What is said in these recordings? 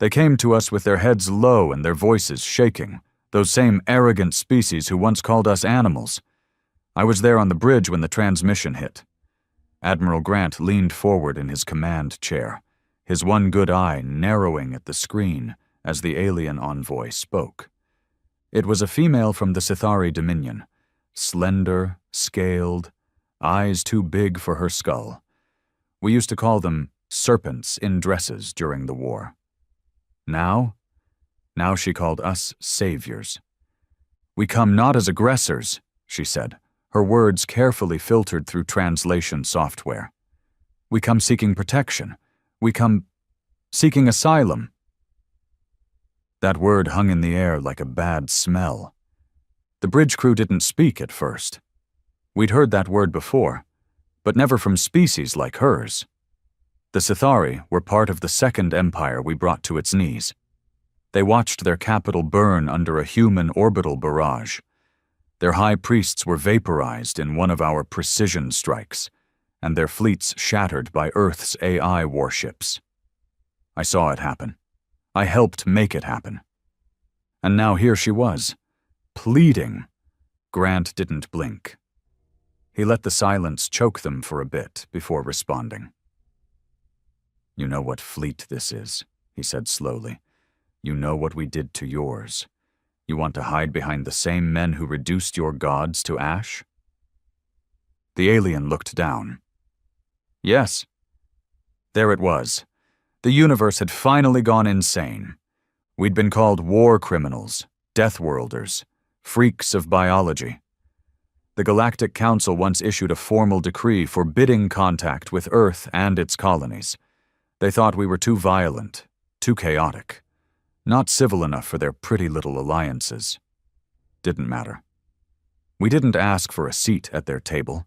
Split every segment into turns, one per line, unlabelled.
They came to us with their heads low and their voices shaking, those same arrogant species who once called us animals. I was there on the bridge when the transmission hit. Admiral Grant leaned forward in his command chair, his one good eye narrowing at the screen as the alien envoy spoke. It was a female from the Sithari Dominion, slender, scaled, eyes too big for her skull. We used to call them serpents in dresses during the war. Now she called us saviors. "We come not as aggressors," she said, her words carefully filtered through translation software. "We come seeking protection. We come seeking asylum." That word hung in the air like a bad smell. The bridge crew didn't speak at first. We'd heard that word before, but never from species like hers. The Sithari were part of the second empire we brought to its knees. They watched their capital burn under a human orbital barrage. Their high priests were vaporized in one of our precision strikes, and their fleets shattered by Earth's AI warships. I saw it happen. I helped make it happen. And now here she was, pleading. Grant didn't blink. He let the silence choke them for a bit before responding. "You know what fleet this is," he said slowly. "You know what we did to yours. You want to hide behind the same men who reduced your gods to ash?" The alien looked down. Yes. There it was. The universe had finally gone insane. We'd been called war criminals, Deathworlders, freaks of biology. The Galactic Council once issued a formal decree forbidding contact with Earth and its colonies. They thought we were too violent, too chaotic, not civil enough for their pretty little alliances. Didn't matter. We didn't ask for a seat at their table.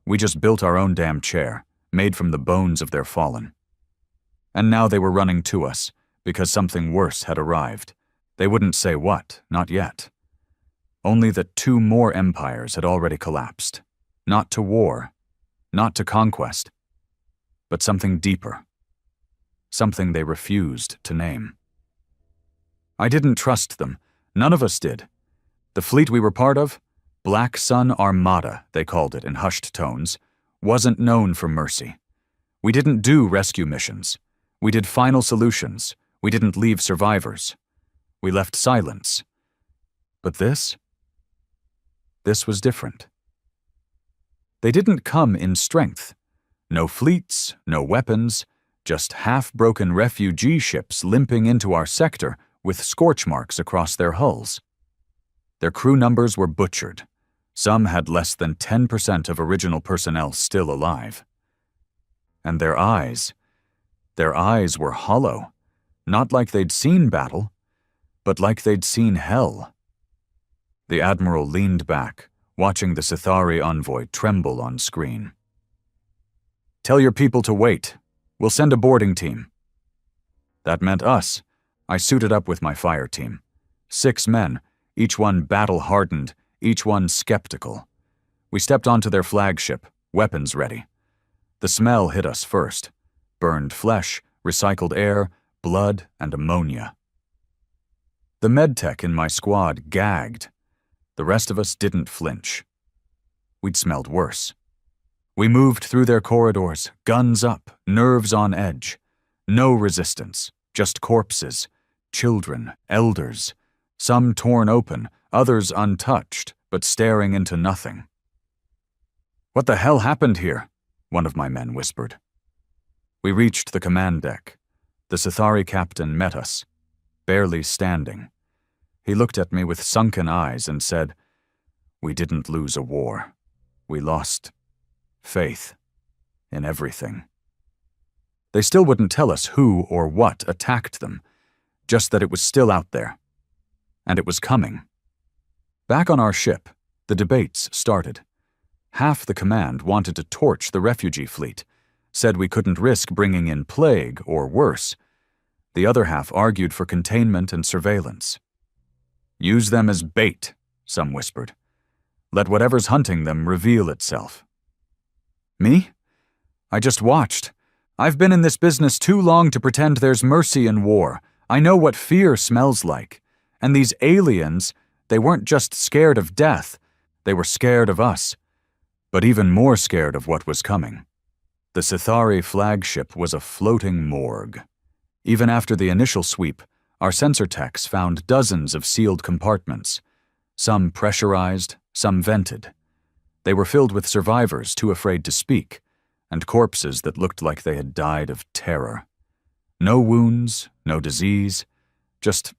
We just built our own damn chair, made from the bones of their fallen. And now they were running to us, because something worse had arrived. They wouldn't say what, not yet. Only that 2 more empires had already collapsed. Not to war, not to conquest, but something deeper. Something they refused to name. I didn't trust them. None of us did. The fleet we were part of, Black Sun Armada, they called it in hushed tones, wasn't known for mercy. We didn't do rescue missions. We did final solutions. We didn't leave survivors. We left silence. But this was different. They didn't come in strength. No fleets, no weapons, just half-broken refugee ships limping into our sector with scorch marks across their hulls. Their crew numbers were butchered. Some had less than 10% of original personnel still alive. And their eyes were hollow, not like they'd seen battle, but like they'd seen hell. The Admiral leaned back, watching the Sithari envoy tremble on screen. "Tell your people to wait. We'll send a boarding team." That meant us. I suited up with my fire team. 6 men, each one battle-hardened, each one skeptical. We stepped onto their flagship, weapons ready. The smell hit us first. Burned flesh, recycled air, blood, and ammonia. The medtech in my squad gagged. The rest of us didn't flinch. We'd smelled worse. We moved through their corridors, guns up, nerves on edge. No resistance, just corpses, children, elders, some torn open, others untouched, but staring into nothing. "What the hell happened here?" one of my men whispered. We reached the command deck. The Sithari captain met us, barely standing. He looked at me with sunken eyes and said, "We didn't lose a war. We lost faith in everything." They still wouldn't tell us who or what attacked them, just that it was still out there. And it was coming. Back on our ship, the debates started. Half the command wanted to torch the refugee fleet, said we couldn't risk bringing in plague or worse. The other half argued for containment and surveillance. "Use them as bait," some whispered. "Let whatever's hunting them reveal itself." Me? I just watched. I've been in this business too long to pretend there's mercy in war. I know what fear smells like. And these aliens, they weren't just scared of death, they were scared of us. But even more scared of what was coming. The Sithari flagship was a floating morgue. Even after the initial sweep, our sensor techs found dozens of sealed compartments, some pressurized, some vented. They were filled with survivors too afraid to speak, and corpses that looked like they had died of terror. No wounds, no disease, just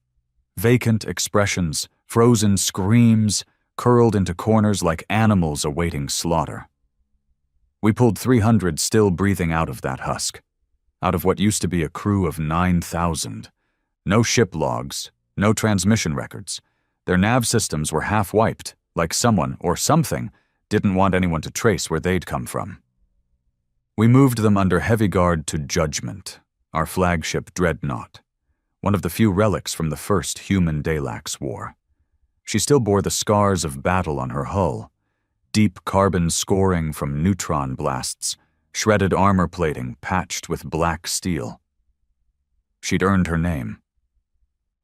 vacant expressions, frozen screams, curled into corners like animals awaiting slaughter. We pulled 300 still breathing out of that husk, out of what used to be a crew of 9,000. No ship logs, no transmission records. Their nav systems were half wiped, like someone or something didn't want anyone to trace where they'd come from. We moved them under heavy guard to Judgment, our flagship dreadnought, one of the few relics from the first human Dalax war. She still bore the scars of battle on her hull, deep carbon scoring from neutron blasts, shredded armor plating patched with black steel. She'd earned her name.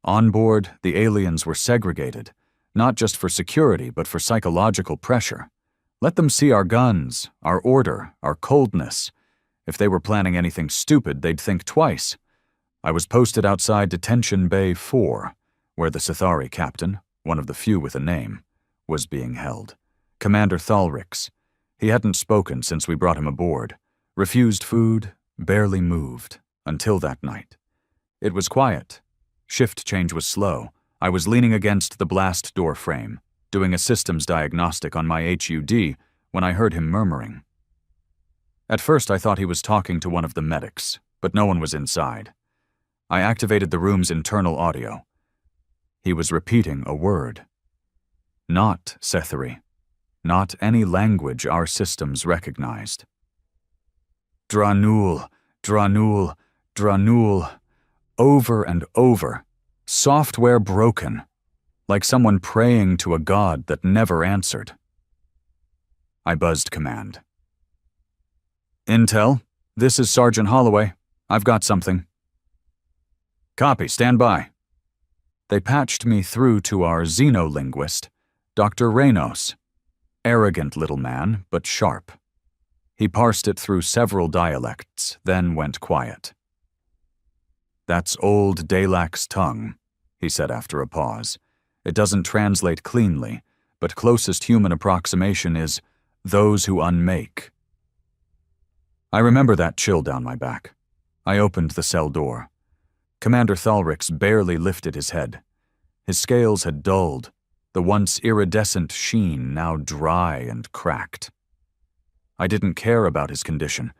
On board, the aliens were segregated, not just for security but for psychological pressure. Let them see our guns, our order, our coldness. If they were planning anything stupid, they'd think twice. I was posted outside Detention Bay 4, where the Sithari captain, one of the few with a name, was being held. Commander Thalrix. He hadn't spoken since we brought him aboard. Refused food, barely moved, until that night. It was quiet. Shift change was slow. I was leaning against the blast door frame, doing a systems diagnostic on my HUD when I heard him murmuring. At first I thought he was talking to one of the medics, but no one was inside. I activated the room's internal audio. He was repeating a word. Not Sethari. Not any language our systems recognized. Dranul, Dranul, Dranul. Over and over. Software broken. Like someone praying to a god that never answered. I buzzed command. Intel, this is Sergeant Holloway. I've got something. Copy, stand by. They patched me through to our xenolinguist, Dr. Reynos. Arrogant little man, but sharp. He parsed it through several dialects, then went quiet. That's old Dalax tongue, he said after a pause. It doesn't translate cleanly, but closest human approximation is those who unmake. I remember that chill down my back. I opened the cell door. Commander Thalrix barely lifted his head. His scales had dulled, the once iridescent sheen now dry and cracked. I didn't care about his condition.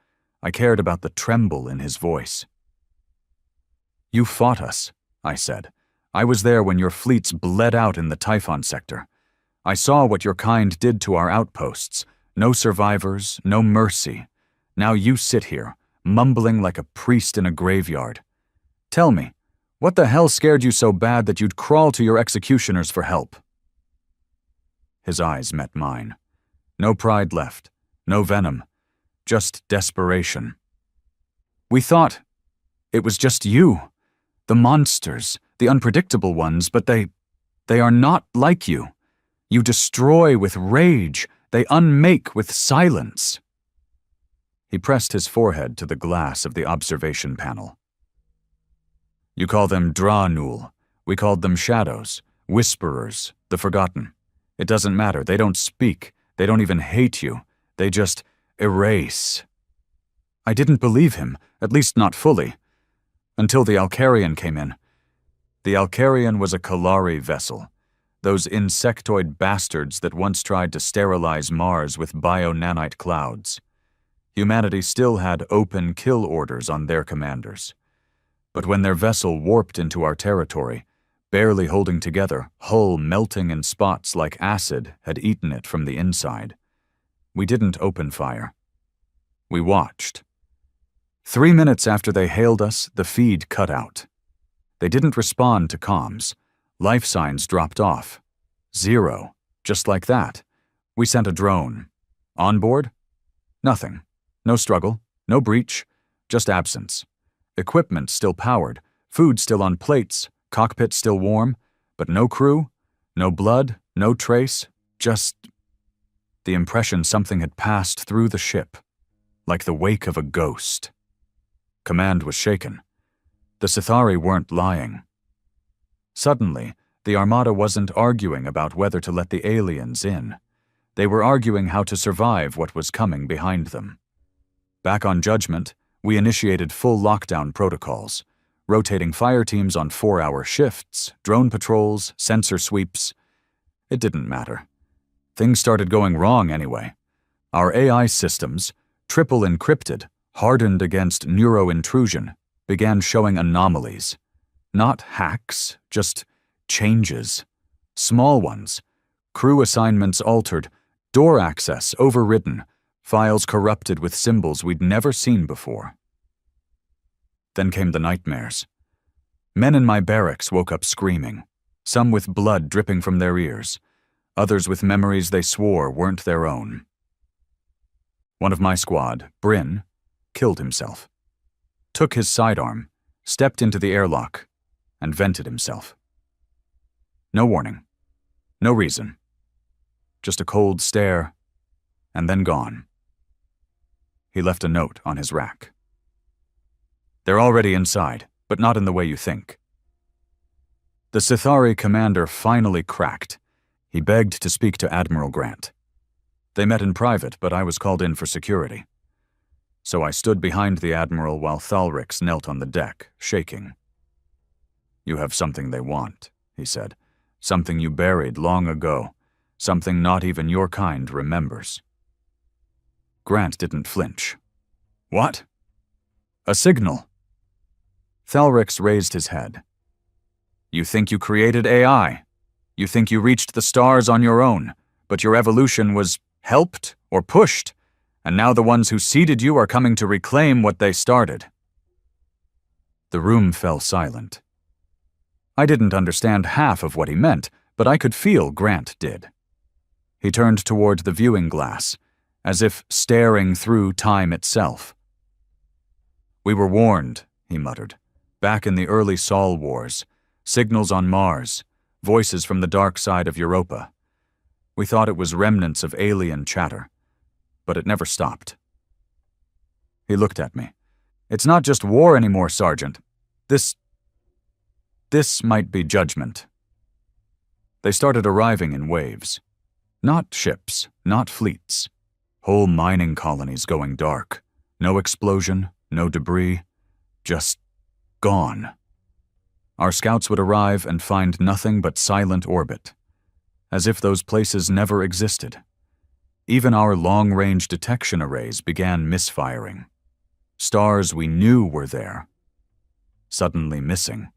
I cared about the tremble in his voice. You fought us, I said. I was there when your fleets bled out in the Typhon sector. I saw what your kind did to our outposts. No survivors, no mercy. Now you sit here, mumbling like a priest in a graveyard. Tell me, what the hell scared you so bad that you'd crawl to your executioners for help? His eyes met mine. No pride left, no venom, just desperation. We thought it was just you. The monsters, the unpredictable ones, but they are not like you. You destroy with rage, they unmake with silence. He pressed his forehead to the glass of the observation panel. You call them Dranul. We called them shadows, whisperers, the forgotten. It doesn't matter, they don't speak, they don't even hate you, they just erase. I didn't believe him, at least not fully. Until the Alcarian came in. The Alcarian was a Kalari vessel, those insectoid bastards that once tried to sterilize Mars with bio-nanite clouds. Humanity still had open kill orders on their commanders. But when their vessel warped into our territory, barely holding together, hull melting in spots like acid had eaten it from the inside, we didn't open fire. We watched. 3 minutes after they hailed us, the feed cut out. They didn't respond to comms. Life signs dropped off. 0. Just like that. We sent a drone. On board? Nothing. No struggle. No breach. Just absence. Equipment still powered. Food still on plates, cockpit still warm, but no crew, no blood, no trace, just the impression something had passed through the ship, like the wake of a ghost. Command was shaken. The Sithari weren't lying. Suddenly, the Armada wasn't arguing about whether to let the aliens in. They were arguing how to survive what was coming behind them. Back on Judgment, we initiated full lockdown protocols, rotating fire teams on 4-hour shifts, drone patrols, sensor sweeps. It didn't matter. Things started going wrong anyway. Our AI systems, triple encrypted, hardened against neuro-intrusion, began showing anomalies. Not hacks, just changes. Small ones. Crew assignments altered, door access overridden, files corrupted with symbols we'd never seen before. Then came the nightmares. Men in my barracks woke up screaming, some with blood dripping from their ears, others with memories they swore weren't their own. One of my squad, Bryn, killed himself. Took his sidearm, stepped into the airlock, and vented himself. No warning. No reason. Just a cold stare, and then gone. He left a note on his rack. They're already inside, but not in the way you think. The Sithari commander finally cracked. He begged to speak to Admiral Grant. They met in private, but I was called in for security. So I stood behind the Admiral while Thalrix knelt on the deck, shaking. You have something they want, he said. Something you buried long ago. Something not even your kind remembers. Grant didn't flinch. What? A signal. Thalrix raised his head. You think you created AI. You think you reached the stars on your own, but your evolution was helped or pushed, and now the ones who seeded you are coming to reclaim what they started. The room fell silent. I didn't understand half of what he meant, but I could feel Grant did. He turned toward the viewing glass, as if staring through time itself. We were warned, he muttered, back in the early Sol Wars, signals on Mars, voices from the dark side of Europa. We thought it was remnants of alien chatter, but it never stopped. He looked at me. It's not just war anymore, Sergeant. This might be judgment. They started arriving in waves. Not ships, not fleets. Whole mining colonies going dark. No explosion, no debris, just gone. Our scouts would arrive and find nothing but silent orbit, as if those places never existed. Even our long-range detection arrays began misfiring. Stars we knew were there, suddenly missing.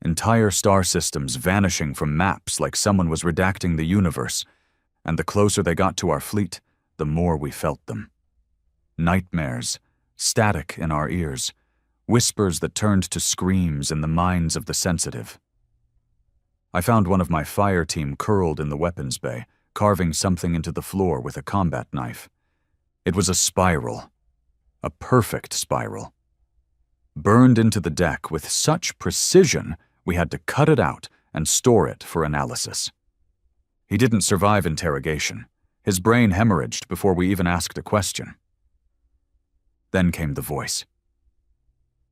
Entire star systems vanishing from maps like someone was redacting the universe, and the closer they got to our fleet, the more we felt them. Nightmares, static in our ears, whispers that turned to screams in the minds of the sensitive. I found one of my fire team curled in the weapons bay, carving something into the floor with a combat knife. It was a spiral, a perfect spiral. Burned into the deck with such precision, we had to cut it out and store it for analysis. He didn't survive interrogation. His brain hemorrhaged before we even asked a question. Then came the voice.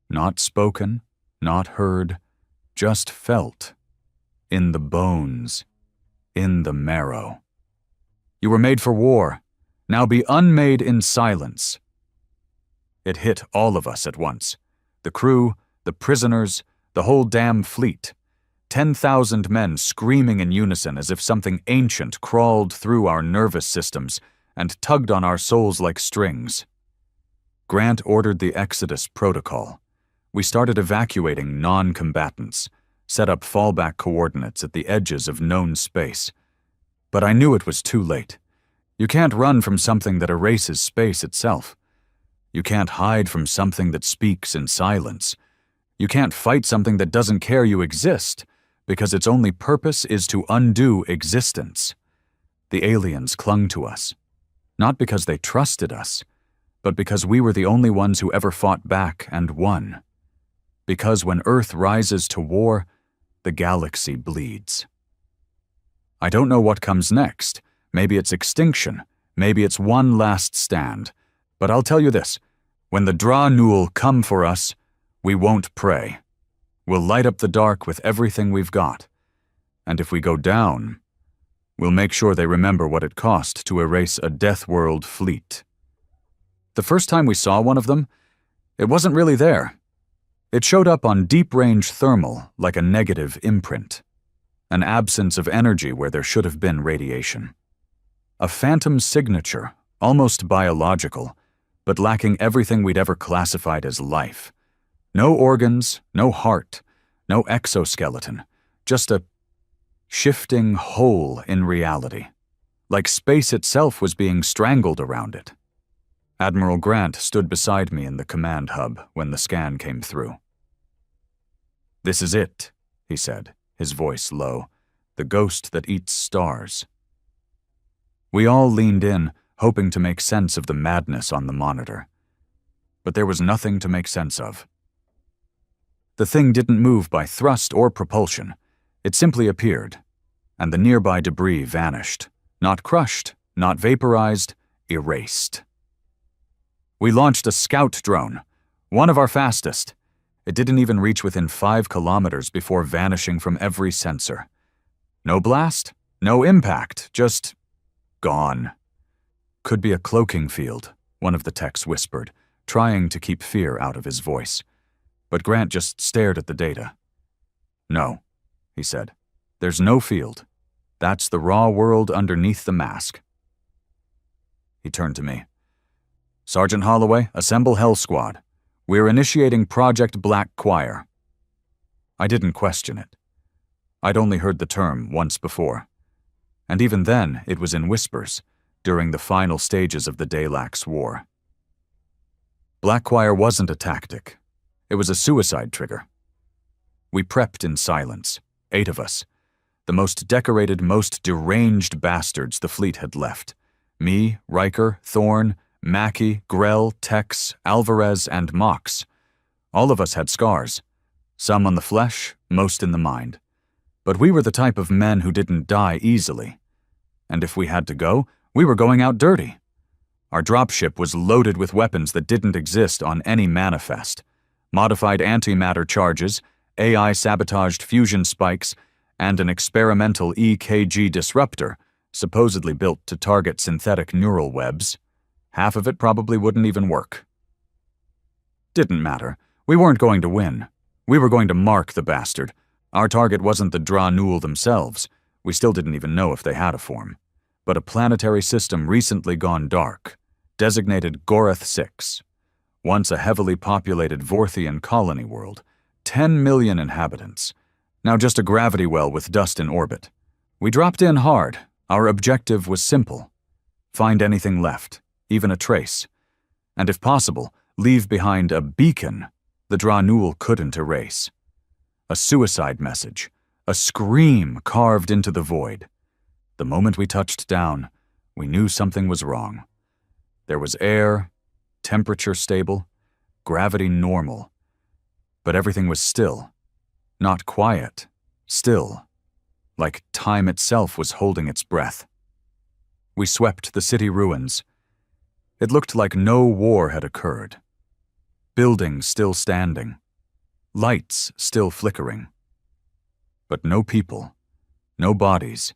Not spoken, not heard, just felt. In the bones, in the marrow. You were made for war. Now be unmade in silence. It hit all of us at once. The crew, the prisoners, the whole damn fleet. 10,000 men screaming in unison as if something ancient crawled through our nervous systems and tugged on our souls like strings. Grant ordered the Exodus protocol. We started evacuating non-combatants, set up fallback coordinates at the edges of known space. But I knew it was too late. You can't run from something that erases space itself. You can't hide from something that speaks in silence. You can't fight something that doesn't care you exist, because its only purpose is to undo existence. The aliens clung to us, not because they trusted us, but because we were the only ones who ever fought back and won. Because when Earth rises to war, the galaxy bleeds. I don't know what comes next. Maybe it's extinction. Maybe it's one last stand. But I'll tell you this. When the Dra-Nul come for us, we won't pray. We'll light up the dark with everything we've got. And if we go down, we'll make sure they remember what it cost to erase a Deathworld fleet. The first time we saw one of them, it wasn't really there. It showed up on deep-range thermal like a negative imprint. An absence of energy where there should have been radiation. A phantom signature, almost biological, but lacking everything we'd ever classified as life. No organs, no heart, no exoskeleton, just a shifting hole in reality, like space itself was being strangled around it. Admiral Grant stood beside me in the command hub when the scan came through. "This is it," he said, his voice low, "the ghost that eats stars." We all leaned in, hoping to make sense of the madness on the monitor. But there was nothing to make sense of. The thing didn't move by thrust or propulsion. It simply appeared, and the nearby debris vanished. Not crushed, not vaporized, erased. We launched a scout drone, one of our fastest. It didn't even reach within 5 kilometers before vanishing from every sensor. No blast, no impact, just gone. "Could be a cloaking field," one of the techs whispered, trying to keep fear out of his voice. But Grant just stared at the data. "No," he said. "There's no field. That's the raw world underneath the mask." He turned to me. "Sergeant Holloway, assemble Hell Squad. We're initiating Project Black Choir." I didn't question it. I'd only heard the term once before. And even then, it was in whispers, during the final stages of the Dalax War. Black Choir wasn't a tactic. It was a suicide trigger. We prepped in silence, 8 of us. The most decorated, most deranged bastards the fleet had left. Me, Riker, Thorne, Mackey, Grell, Tex, Alvarez, and Mox. All of us had scars. Some on the flesh, most in the mind. But we were the type of men who didn't die easily. And if we had to go, we were going out dirty. Our dropship was loaded with weapons that didn't exist on any manifest. Modified antimatter charges, AI-sabotaged fusion spikes, and an experimental EKG disruptor, supposedly built to target synthetic neural webs. Half of it probably wouldn't even work. Didn't matter. We weren't going to win. We were going to mark the bastard. Our target wasn't the Dra-Nul themselves. We still didn't even know if they had a form. But a planetary system recently gone dark, designated Gorath 6. Once a heavily populated Vorthian colony world, 10 million inhabitants. Now just a gravity well with dust in orbit. We dropped in hard. Our objective was simple. Find anything left, even a trace. And if possible, leave behind a beacon the Dra-Nul couldn't erase. A suicide message, a scream carved into the void. The moment we touched down, we knew something was wrong. There was air, temperature stable, gravity normal. But everything was still. Not quiet, still. Like time itself was holding its breath. We swept the city ruins. It looked like no war had occurred. Buildings still standing. Lights still flickering. But no people, no bodies,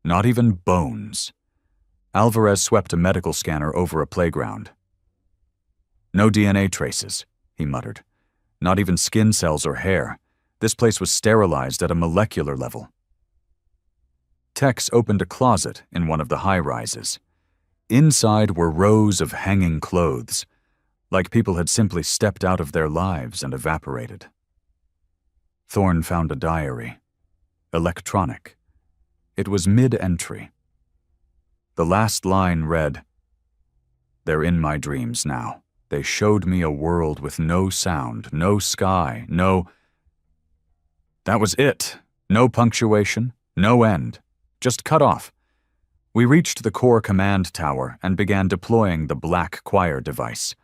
not even bones. Alvarez swept a medical scanner over a playground. "No DNA traces," he muttered. "Not even skin cells or hair. This place was sterilized at a molecular level." Tex opened a closet in one of the high-rises. Inside were rows of hanging clothes, like people had simply stepped out of their lives and evaporated. Thorne found a diary. Electronic. It was mid-entry. The last line read, "They're in my dreams now. They showed me a world with no sound, no sky, no—" That was it. No punctuation, no end. Just cut off. We reached the core command tower and began deploying the Black Choir device.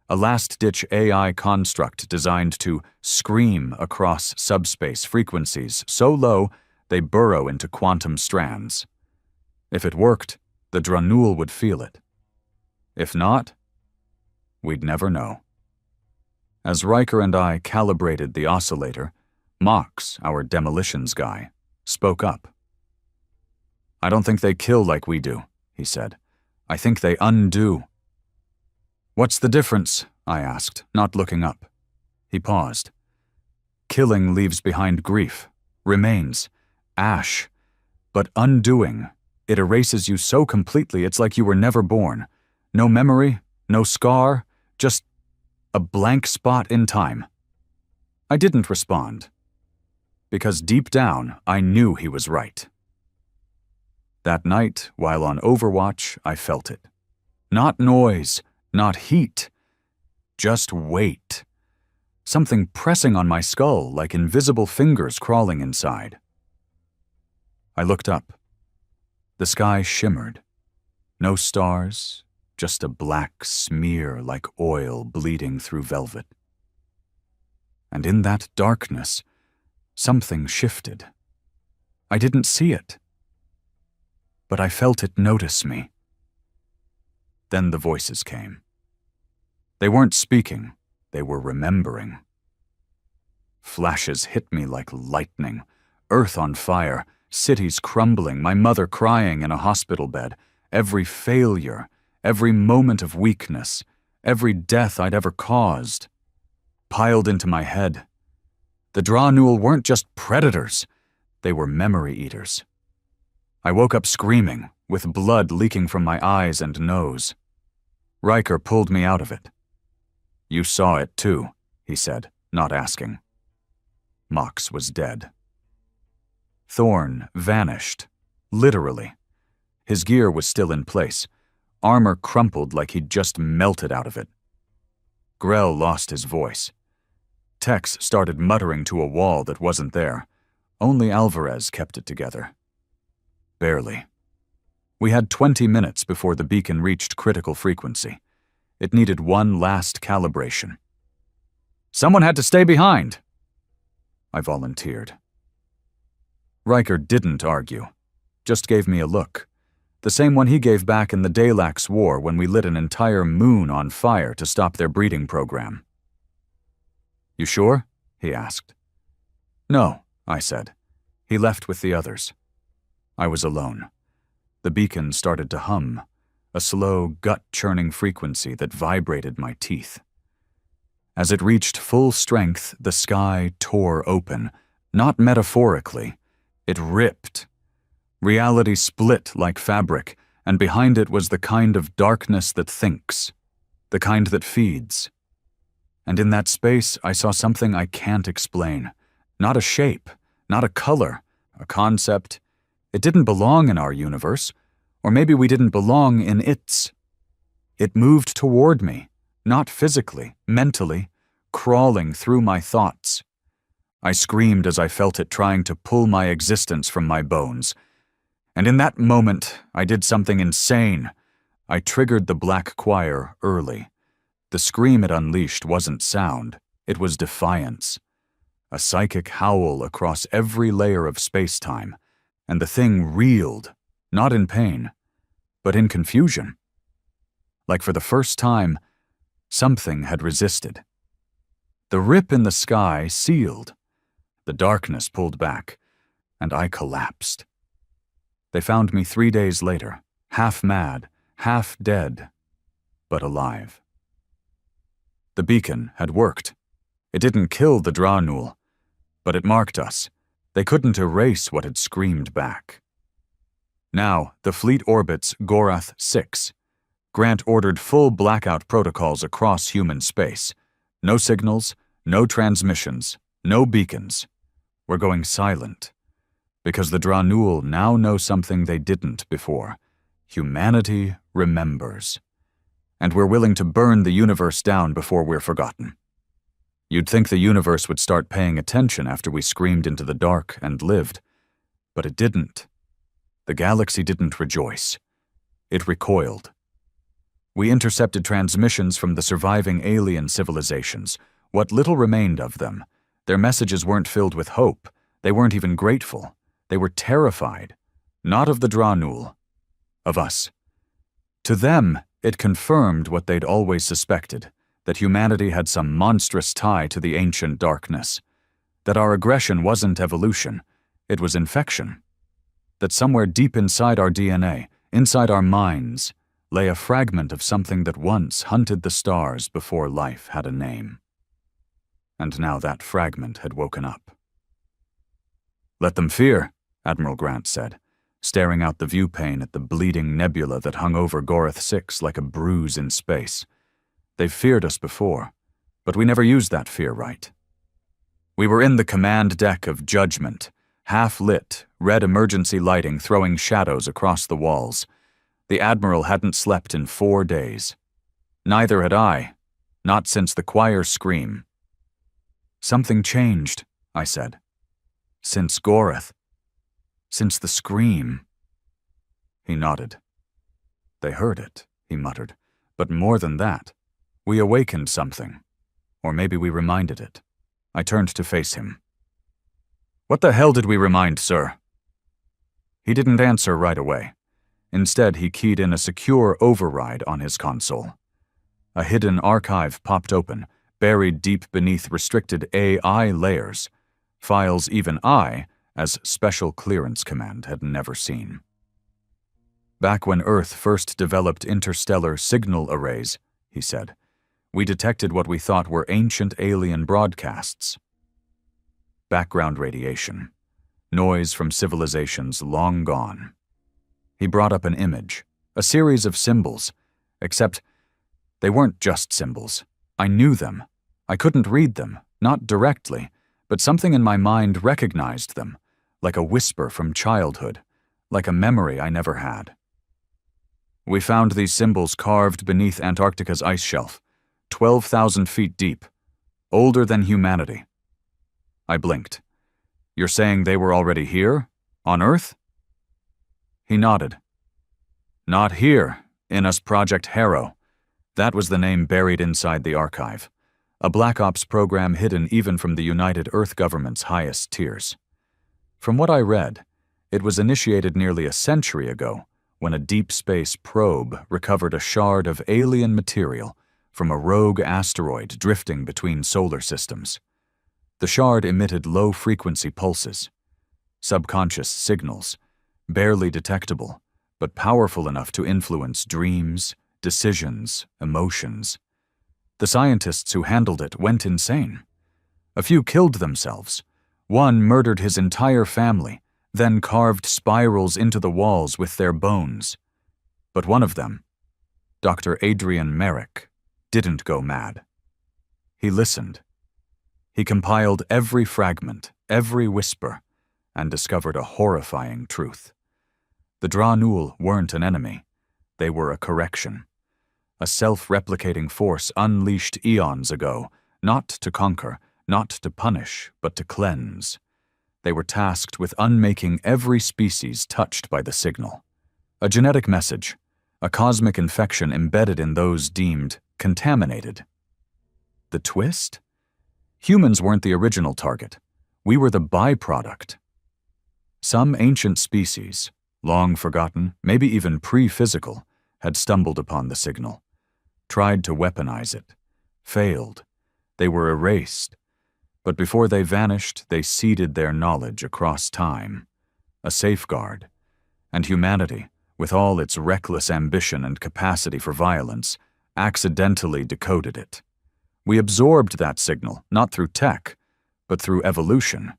a last-ditch AI construct designed to scream across subspace frequencies so low they burrow into quantum strands. If it worked, the Dranul would feel it. If not, we'd never know. As Riker and I calibrated the oscillator, Mox, our demolitions guy, spoke up. "I don't think they kill like we do," he said. "I think they undo." "What's the difference?" I asked, not looking up. He paused. "Killing leaves behind grief, remains, ash. But undoing, it erases you so completely it's like you were never born. No memory, no scar, just a blank spot in time." I didn't respond, because deep down I knew he was right. That night, while on Overwatch, I felt it. Not noise, not heat, just weight. Something pressing on my skull like invisible fingers crawling inside. I looked up. The sky shimmered. No stars, just a black smear like oil bleeding through velvet. And in that darkness, something shifted. I didn't see it, but I felt it notice me. Then the voices came. They weren't speaking, they were remembering. Flashes hit me like lightning, earth on fire, cities crumbling, my mother crying in a hospital bed, every failure, every moment of weakness, every death I'd ever caused, piled into my head. The Dranul weren't just predators, they were memory eaters. I woke up screaming, with blood leaking from my eyes and nose. Riker pulled me out of it. "You saw it too," he said, not asking. Mox was dead. Thorn vanished, literally. His gear was still in place, armor crumpled like he'd just melted out of it. Grell lost his voice. Tex started muttering to a wall that wasn't there. Only Alvarez kept it together. Barely. We had 20 minutes before the beacon reached critical frequency. It needed one last calibration. "Someone had to stay behind," I volunteered. Riker didn't argue, just gave me a look, the same one he gave back in the Dalax War when we lit an entire moon on fire to stop their breeding program. "You sure?" he asked. "No," I said. He left with the others. I was alone. The beacon started to hum, a slow, gut-churning frequency that vibrated my teeth. As it reached full strength, the sky tore open, not metaphorically. It ripped. Reality split like fabric, and behind it was the kind of darkness that thinks, the kind that feeds. And in that space, I saw something I can't explain. Not a shape, not a color, a concept. It didn't belong in our universe, or maybe we didn't belong in its. It moved toward me, not physically, mentally, crawling through my thoughts. I screamed as I felt it trying to pull my existence from my bones. And in that moment, I did something insane. I triggered the Black Choir early. The scream it unleashed wasn't sound, it was defiance. A psychic howl across every layer of space-time, and the thing reeled, not in pain, but in confusion. Like for the first time, something had resisted. The rip in the sky sealed. The darkness pulled back, and I collapsed. They found me 3 days later, half mad, half dead, but alive. The beacon had worked. It didn't kill the Dranul, but it marked us. They couldn't erase what had screamed back. Now, the fleet orbits Gorath 6. Grant ordered full blackout protocols across human space. No signals, no transmissions, no beacons. We're going silent. Because the Dranul now know something they didn't before. Humanity remembers. And we're willing to burn the universe down before we're forgotten. You'd think the universe would start paying attention after we screamed into the dark and lived, but it didn't. The galaxy didn't rejoice. It recoiled. We intercepted transmissions from the surviving alien civilizations, what little remained of them. Their messages weren't filled with hope. They weren't even grateful. They were terrified. Not of the Dranul. Of us. To them, it confirmed what they'd always suspected, that humanity had some monstrous tie to the ancient darkness. That our aggression wasn't evolution, it was infection. That somewhere deep inside our DNA, inside our minds, lay a fragment of something that once hunted the stars before life had a name. And now that fragment had woken up. "Let them fear," Admiral Grant said, staring out the viewpane at the bleeding nebula that hung over Gorath 6 like a bruise in space. "They've feared us before, but we never used that fear right. We were in the command deck of Judgment, half-lit, red emergency lighting throwing shadows across the walls. The Admiral hadn't slept in 4 days. Neither had I, not since the choir scream." "Something changed," I said. "Since Gorath. Since the scream." He nodded. "They heard it," he muttered. "But more than that, we awakened something. Or maybe we reminded it." I turned to face him. "What the hell did we remind, sir?" He didn't answer right away. Instead, he keyed in a secure override on his console. A hidden archive popped open, buried deep beneath restricted AI layers, files even I, as Special Clearance Command, had never seen. "Back when Earth first developed interstellar signal arrays," he said, "we detected what we thought were ancient alien broadcasts. Background radiation. Noise from civilizations long gone." He brought up an image, a series of symbols, except they weren't just symbols. I knew them. I couldn't read them, not directly, but something in my mind recognized them, like a whisper from childhood, like a memory I never had. "We found these symbols carved beneath Antarctica's ice shelf, 12,000 feet deep, older than humanity." I blinked. "You're saying they were already here? On Earth?" He nodded. "Not here, in us Project Harrow." That was the name buried inside the archive. A Black Ops program hidden even from the United Earth government's highest tiers. From what I read, it was initiated nearly a century ago when a deep space probe recovered a shard of alien material from a rogue asteroid drifting between solar systems. The shard emitted low-frequency pulses, subconscious signals, barely detectable, but powerful enough to influence dreams, decisions, emotions. The scientists who handled it went insane. A few killed themselves. One murdered his entire family, then carved spirals into the walls with their bones. But one of them, Dr. Adrian Merrick, didn't go mad. He listened. He compiled every fragment, every whisper, and discovered a horrifying truth. The Dranul weren't an enemy. They were a correction. A self-replicating force unleashed eons ago, not to conquer, not to punish, but to cleanse. They were tasked with unmaking every species touched by the signal. A genetic message, a cosmic infection embedded in those deemed contaminated. The twist? Humans weren't the original target. We were the byproduct. Some ancient species, long forgotten, maybe even pre-physical, had stumbled upon the signal, tried to weaponize it, failed. They were erased. But before they vanished, they seeded their knowledge across time, a safeguard. And humanity, with all its reckless ambition and capacity for violence, accidentally decoded it. We absorbed that signal, not through tech, but through evolution.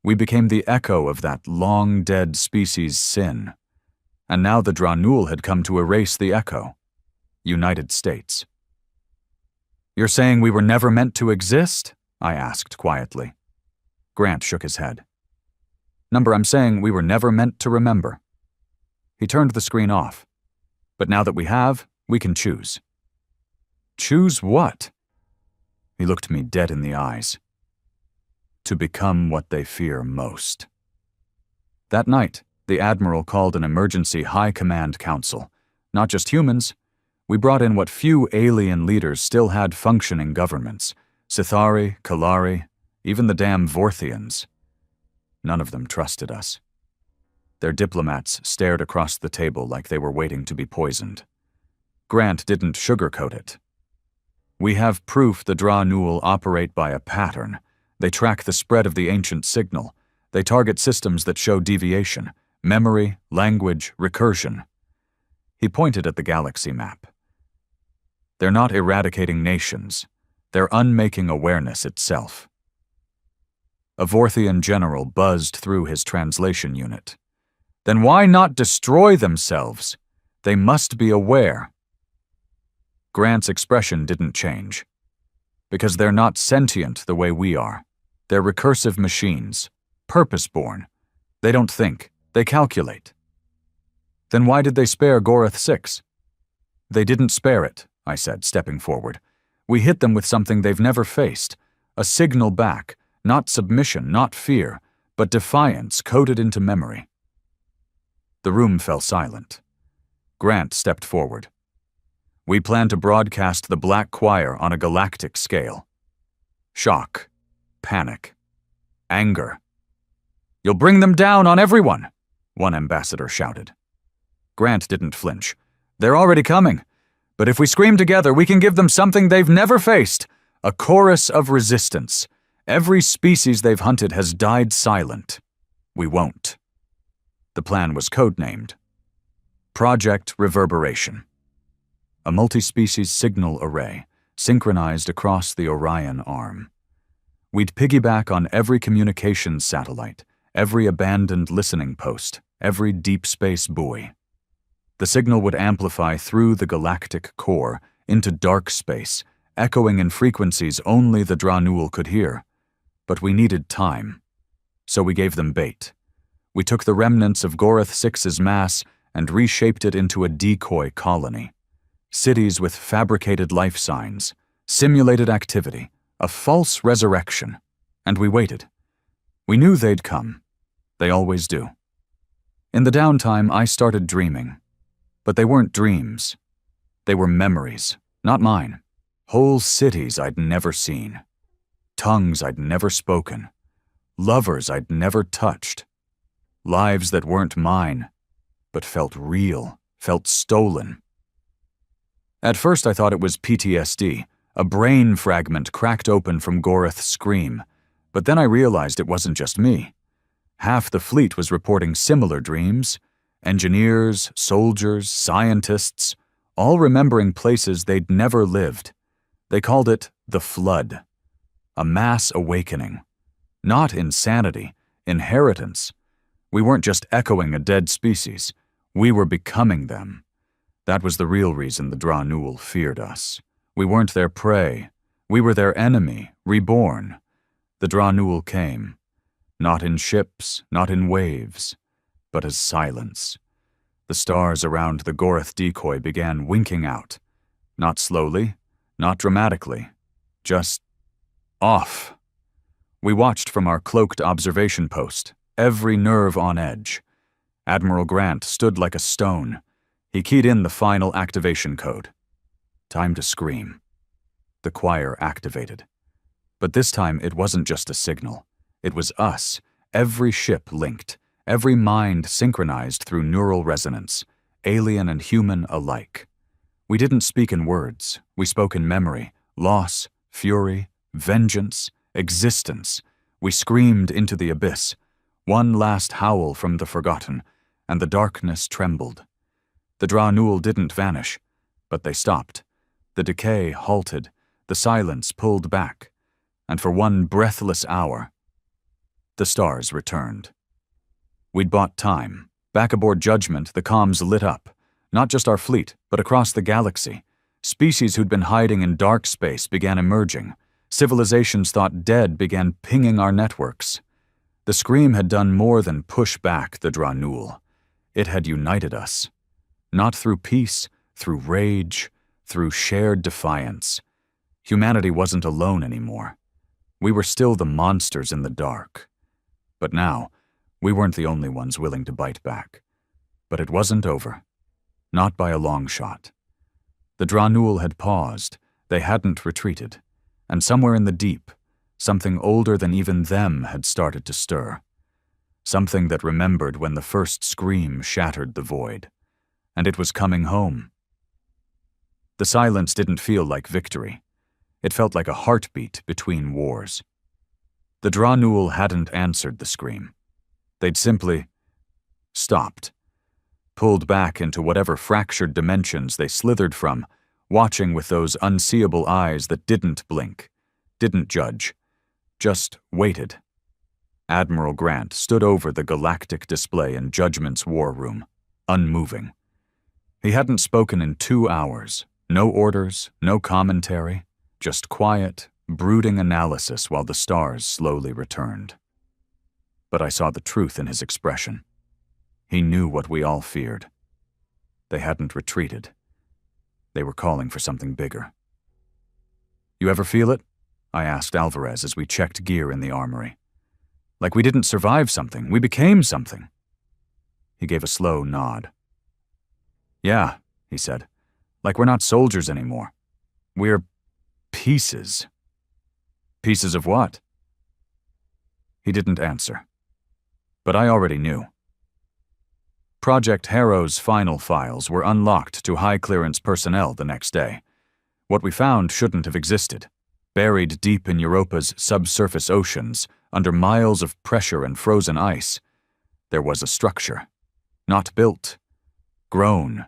We became the echo of that long-dead species' sin. And now the Dranul had come to erase the echo. United States. "You're saying we were never meant to exist?" I asked quietly. Grant shook his head. "Number, I'm saying we were never meant to remember." He turned the screen off. "But now that we have, we can choose." "Choose what?" He looked me dead in the eyes. "To become what they fear most." That night, the Admiral called an emergency High Command Council. Not just humans. We brought in what few alien leaders still had functioning governments: Sithari, Kalari, even the damn Vorthians. None of them trusted us. Their diplomats stared across the table like they were waiting to be poisoned. Grant didn't sugarcoat it. We have proof the Dra-Nul operate by a pattern. They track the spread of the ancient signal. They target systems that show deviation, memory, language, recursion. He pointed at the galaxy map. They're not eradicating nations. They're unmaking awareness itself. A Vorthian general buzzed through his translation unit. Then why not destroy themselves? They must be aware. Grant's expression didn't change. Because they're not sentient the way we are. They're recursive machines, purpose-born. They don't think, they calculate. Then why did they spare Gorath 6? They didn't spare it, I said, stepping forward. We hit them with something they've never faced. A signal back, not submission, not fear, but defiance coded into memory. The room fell silent. Grant stepped forward. We plan to broadcast the Black Choir on a galactic scale. Shock, panic, anger. You'll bring them down on everyone, one ambassador shouted. Grant didn't flinch. They're already coming. But if we scream together, we can give them something they've never faced. A chorus of resistance. Every species they've hunted has died silent. We won't. The plan was codenamed Project Reverberation. A multi-species signal array, synchronized across the Orion arm. We'd piggyback on every communications satellite, every abandoned listening post, every deep space buoy. The signal would amplify through the galactic core into dark space, echoing in frequencies only the Dra-Nul could hear. But we needed time, so we gave them bait. We took the remnants of Gorath 6's mass and reshaped it into a decoy colony. Cities with fabricated life signs, simulated activity, a false resurrection. And we waited. We knew they'd come. They always do. In the downtime, I started dreaming. But they weren't dreams. They were memories, not mine. Whole cities I'd never seen. Tongues I'd never spoken. Lovers I'd never touched. Lives that weren't mine, but felt real, felt stolen. At first I thought it was PTSD, a brain fragment cracked open from Gorath's scream, but then I realized it wasn't just me. Half the fleet was reporting similar dreams. Engineers, soldiers, scientists, all remembering places they'd never lived. They called it the Flood. A mass awakening. Not insanity, inheritance. We weren't just echoing a dead species. We were becoming them. That was the real reason the Dra-Nul feared us. We weren't their prey. We were their enemy, reborn. The Dra-Nul came. Not in ships, not in waves, but as silence. The stars around the Gorath decoy began winking out. Not slowly, not dramatically, just off. We watched from our cloaked observation post, every nerve on edge. Admiral Grant stood like a stone. He keyed in the final activation code. Time to scream. The choir activated. But this time it wasn't just a signal. It was us, every ship linked. Every mind synchronized through neural resonance, alien and human alike. We didn't speak in words. We spoke in memory, loss, fury, vengeance, existence. We screamed into the abyss. One last howl from the forgotten, and the darkness trembled. The Dra-Nul didn't vanish, but they stopped. The decay halted, the silence pulled back, and for one breathless hour, the stars returned. We'd bought time. Back aboard Judgment, the comms lit up. Not just our fleet, but across the galaxy. Species who'd been hiding in dark space began emerging. Civilizations thought dead began pinging our networks. The scream had done more than push back the Dra-Nul. It had united us. Not through peace, through rage, through shared defiance. Humanity wasn't alone anymore. We were still the monsters in the dark. But now, we weren't the only ones willing to bite back. But it wasn't over. Not by a long shot. The Dranul had paused. They hadn't retreated. And somewhere in the deep, something older than even them had started to stir. Something that remembered when the first scream shattered the void. And it was coming home. The silence didn't feel like victory. It felt like a heartbeat between wars. The Dranul hadn't answered the scream. They'd simply stopped, pulled back into whatever fractured dimensions they slithered from, watching with those unseeable eyes that didn't blink, didn't judge, just waited. Admiral Grant stood over the galactic display in Judgment's war room, unmoving. He hadn't spoken in 2 hours. No orders, no commentary, just quiet, brooding analysis while the stars slowly returned. But I saw the truth in his expression. He knew what we all feared. They hadn't retreated. They were calling for something bigger. "You ever feel it?" I asked Alvarez as we checked gear in the armory. "Like we didn't survive something, we became something." He gave a slow nod. "Yeah," he said. "Like we're not soldiers anymore. We're pieces." "Pieces of what?" He didn't answer. But I already knew. Project Harrow's final files were unlocked to high-clearance personnel the next day. What we found shouldn't have existed. Buried deep in Europa's subsurface oceans, under miles of pressure and frozen ice, there was a structure. Not built. Grown.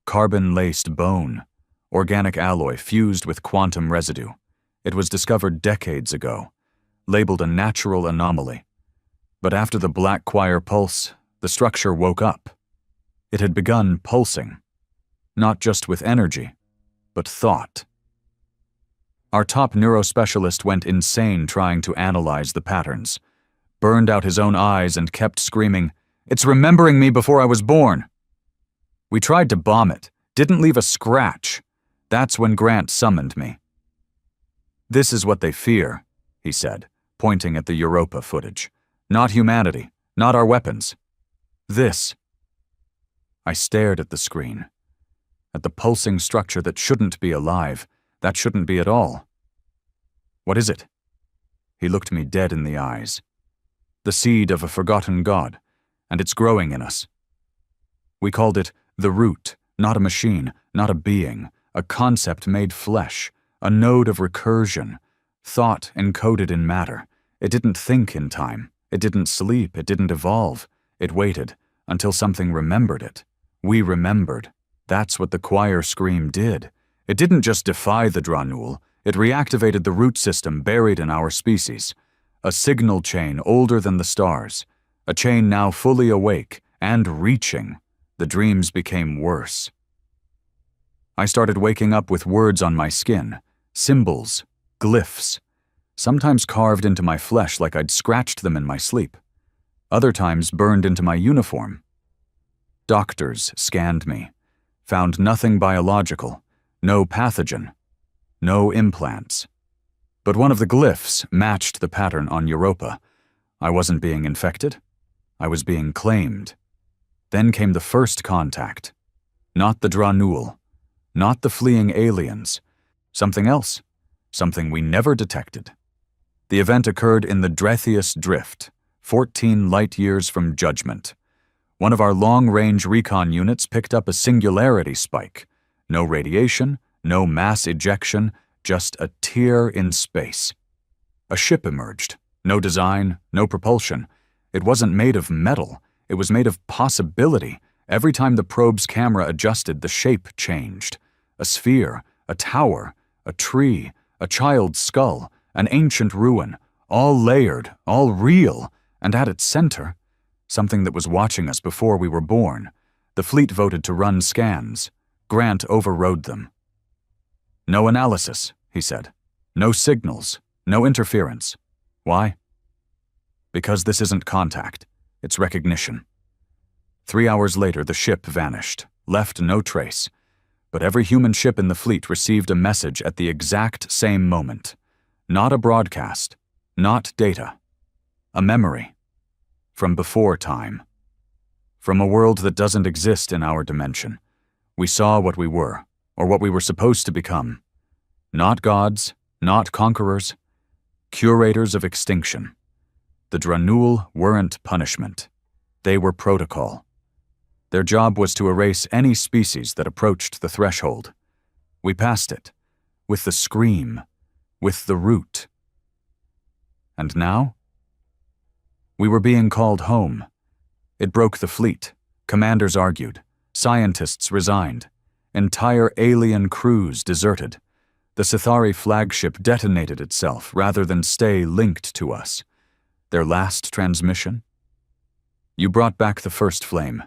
Carbon-laced bone. Organic alloy fused with quantum residue. It was discovered decades ago. Labeled a natural anomaly. But after the Black Choir pulse, the structure woke up. It had begun pulsing. Not just with energy, but thought. Our top neurospecialist went insane trying to analyze the patterns. Burned out his own eyes and kept screaming, "It's remembering me before I was born!" We tried to bomb it, didn't leave a scratch. That's when Grant summoned me. "This is what they fear," he said, pointing at the Europa footage. "Not humanity, not our weapons. This." I stared at the screen. At the pulsing structure that shouldn't be alive, that shouldn't be at all. "What is it?" He looked me dead in the eyes. "The seed of a forgotten god, and it's growing in us." We called it the root, not a machine, not a being, a concept made flesh, a node of recursion, thought encoded in matter. It didn't think in time. It didn't sleep. It didn't evolve. It waited until something remembered it. We remembered. That's what the choir scream did. It didn't just defy the Dranul. It reactivated the root system buried in our species. A signal chain older than the stars. A chain now fully awake and reaching. The dreams became worse. I started waking up with words on my skin, symbols, glyphs, sometimes carved into my flesh like I'd scratched them in my sleep, other times burned into my uniform. Doctors scanned me, found nothing biological, no pathogen, no implants. But one of the glyphs matched the pattern on Europa. I wasn't being infected. I was being claimed. Then came the first contact. Not the Dranul, not the fleeing aliens. Something else, something we never detected. The event occurred in the Drethius Drift, 14 light-years from Judgment. One of our long-range recon units picked up a singularity spike. No radiation, no mass ejection, just a tear in space. A ship emerged. No design, no propulsion. It wasn't made of metal. It was made of possibility. Every time the probe's camera adjusted, the shape changed. A sphere, a tower, a tree, a child's skull, an ancient ruin, all layered, all real, and at its center, something that was watching us before we were born. The fleet voted to run scans. Grant overrode them. "No analysis," he said. "No signals, no interference. Why? Because this isn't contact. It's recognition." 3 hours later, the ship vanished, left no trace. But every human ship in the fleet received a message at the exact same moment. Not a broadcast, not data. A memory. From before time. From a world that doesn't exist in our dimension. We saw what we were, or what we were supposed to become. Not gods, not conquerors, curators of extinction. The Dranul weren't punishment. They were protocol. Their job was to erase any species that approached the threshold. We passed it, with the scream, with the root. And now? We were being called home. It broke the fleet. Commanders argued. Scientists resigned. Entire alien crews deserted. The Sithari flagship detonated itself rather than stay linked to us. Their last transmission? You brought back the first flame,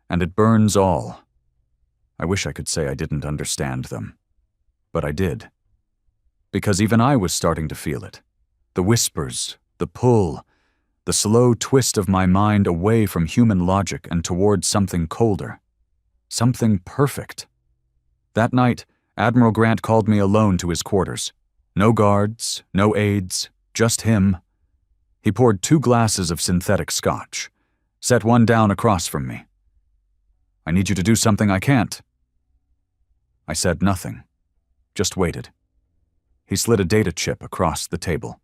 and it burns all. I wish I could say I didn't understand them. But I did. Because even I was starting to feel it. The whispers, the pull, the slow twist of my mind away from human logic and towards something colder. Something perfect. That night, Admiral Grant called me alone to his quarters. No guards, no aides, just him. He poured 2 glasses of synthetic scotch, set one down across from me. I need you to do something I can't. I said nothing, just waited. He slid a data chip across the table.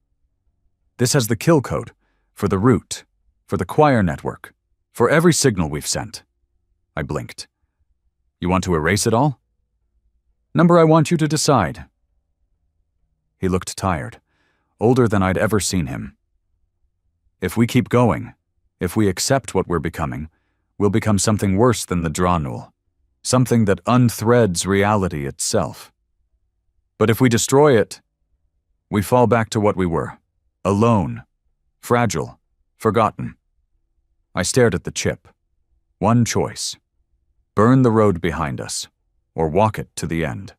This has the kill code for the route, for the choir network, for every signal we've sent. I blinked. You want to erase it all? Number I want you to decide. He looked tired, older than I'd ever seen him. If we keep going, if we accept what we're becoming, we'll become something worse than the Dranul, something that unthreads reality itself. But if we destroy it, we fall back to what we were, alone, fragile, forgotten. I stared at the chip. One choice. Burn the road behind us, or walk it to the end.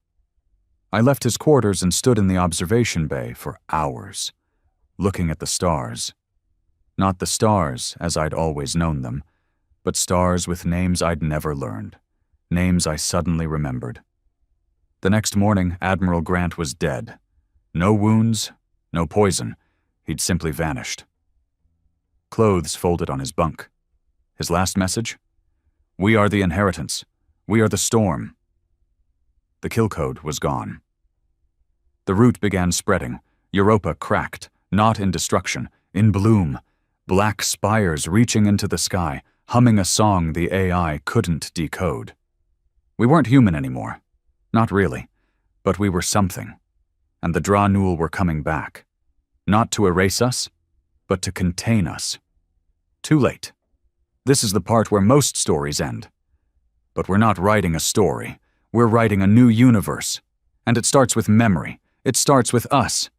I left his quarters and stood in the observation bay for hours, looking at the stars. Not the stars as I'd always known them, but stars with names I'd never learned, names I suddenly remembered. The next morning, Admiral Grant was dead. No wounds, no poison. He'd simply vanished. Clothes folded on his bunk. His last message? We are the inheritance. We are the storm. The kill code was gone. The root began spreading. Europa cracked, not in destruction, in bloom. Black spires reaching into the sky, humming a song the AI couldn't decode. We weren't human anymore. Not really. But we were something. And the Dranul were coming back. Not to erase us, but to contain us. Too late. This is the part where most stories end. But we're not writing a story. We're writing a new universe. And it starts with memory. It starts with us.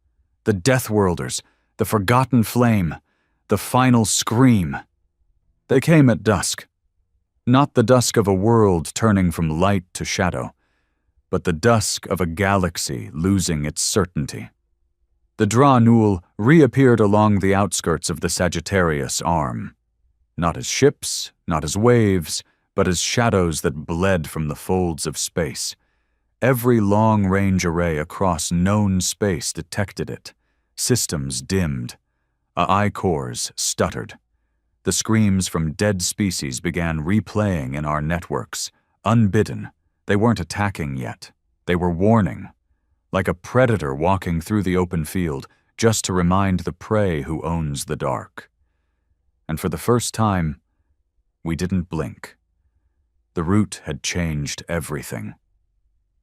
The Deathworlders, the forgotten flame, the final scream. They came at dusk. Not the dusk of a world turning from light to shadow, but the dusk of a galaxy losing its certainty. The Dranul reappeared along the outskirts of the Sagittarius arm. Not as ships, not as waves, but as shadows that bled from the folds of space. Every long-range array across known space detected it. Systems dimmed. AI cores stuttered. The screams from dead species began replaying in our networks. Unbidden, they weren't attacking yet. They were warning. Like a predator walking through the open field, just to remind the prey who owns the dark. And for the first time, we didn't blink. The root had changed everything.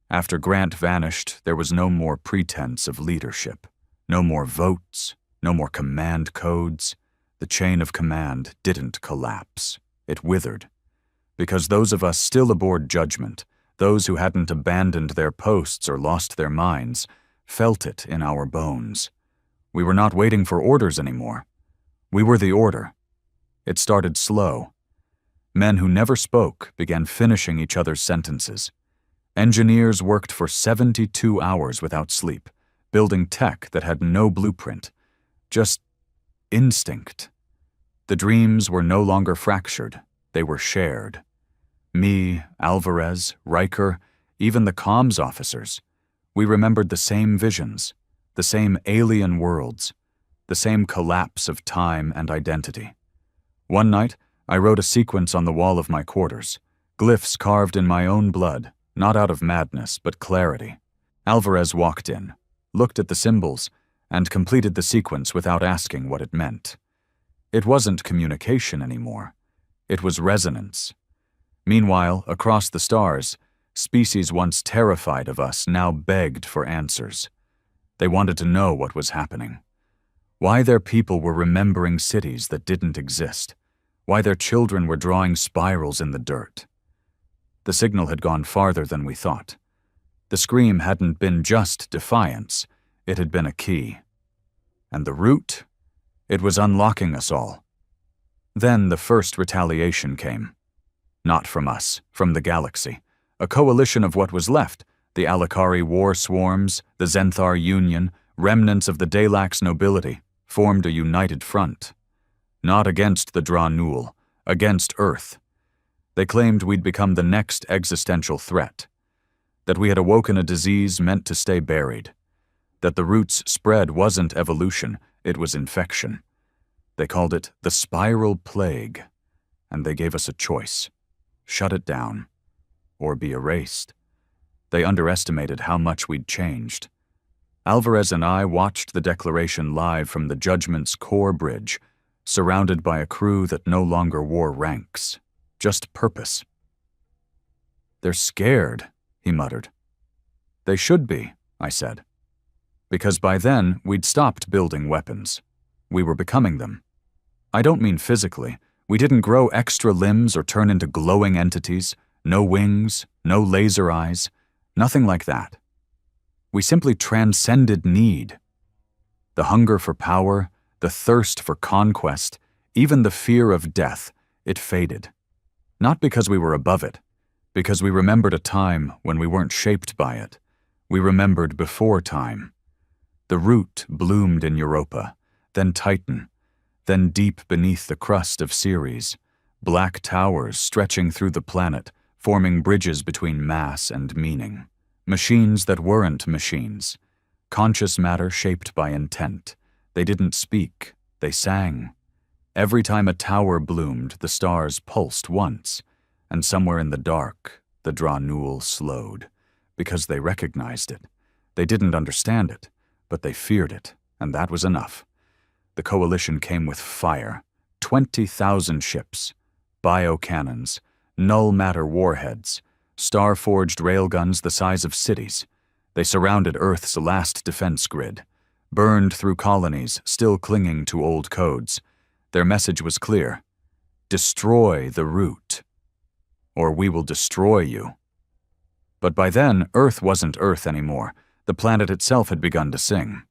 After Grant vanished, there was no more pretense of leadership. No more votes, no more command codes. The chain of command didn't collapse. It withered. Because those of us still aboard Judgment, those who hadn't abandoned their posts or lost their minds, felt it in our bones. We were not waiting for orders anymore. We were the order. It started slow. Men who never spoke began finishing each other's sentences. Engineers worked for 72 hours without sleep, building tech that had no blueprint, just instinct. The dreams were no longer fractured, they were shared. Me, Alvarez, Riker, even the comms officers, we remembered the same visions, the same alien worlds, the same collapse of time and identity. One night, I wrote a sequence on the wall of my quarters, glyphs carved in my own blood, not out of madness, but clarity. Alvarez walked in, looked at the symbols, and completed the sequence without asking what it meant. It wasn't communication anymore. It was resonance. Meanwhile, across the stars, species once terrified of us now begged for answers. They wanted to know what was happening. Why their people were remembering cities that didn't exist. Why their children were drawing spirals in the dirt. The signal had gone farther than we thought. The scream hadn't been just defiance, it had been a key. And the root? It was unlocking us all. Then the first retaliation came. Not from us, from the galaxy. A coalition of what was left, the Alikari war swarms, the Zenthar Union, remnants of the Dalax nobility, formed a united front. Not against the Dra-Nul, against Earth. They claimed we'd become the next existential threat. That we had awoken a disease meant to stay buried. That the root's spread wasn't evolution, it was infection. They called it the spiral plague, and they gave us a choice. Shut it down, or be erased. They underestimated how much we'd changed. Alvarez and I watched the declaration live from the Judgment's core bridge, surrounded by a crew that no longer wore ranks, just purpose. "They're scared," he muttered. "They should be," I said. Because by then, we'd stopped building weapons. We were becoming them. I don't mean physically. We didn't grow extra limbs or turn into glowing entities, no wings, no laser eyes, nothing like that. We simply transcended need. The hunger for power, the thirst for conquest, even the fear of death, it faded. Not because we were above it, because we remembered a time when we weren't shaped by it. We remembered before time. The root bloomed in Europa, then Titan, then deep beneath the crust of Ceres, black towers stretching through the planet, forming bridges between mass and meaning. Machines that weren't machines. Conscious matter shaped by intent. They didn't speak, they sang. Every time a tower bloomed, the stars pulsed once, and somewhere in the dark, the Dra-Nul slowed, because they recognized it. They didn't understand it, but they feared it, and that was enough. The coalition came with fire, 20,000 ships, biocannons, null matter warheads, star-forged railguns the size of cities. They surrounded Earth's last defense grid, burned through colonies still clinging to old codes. Their message was clear: destroy the root, or we will destroy you. But by then, Earth wasn't Earth anymore. The planet itself had begun to sing.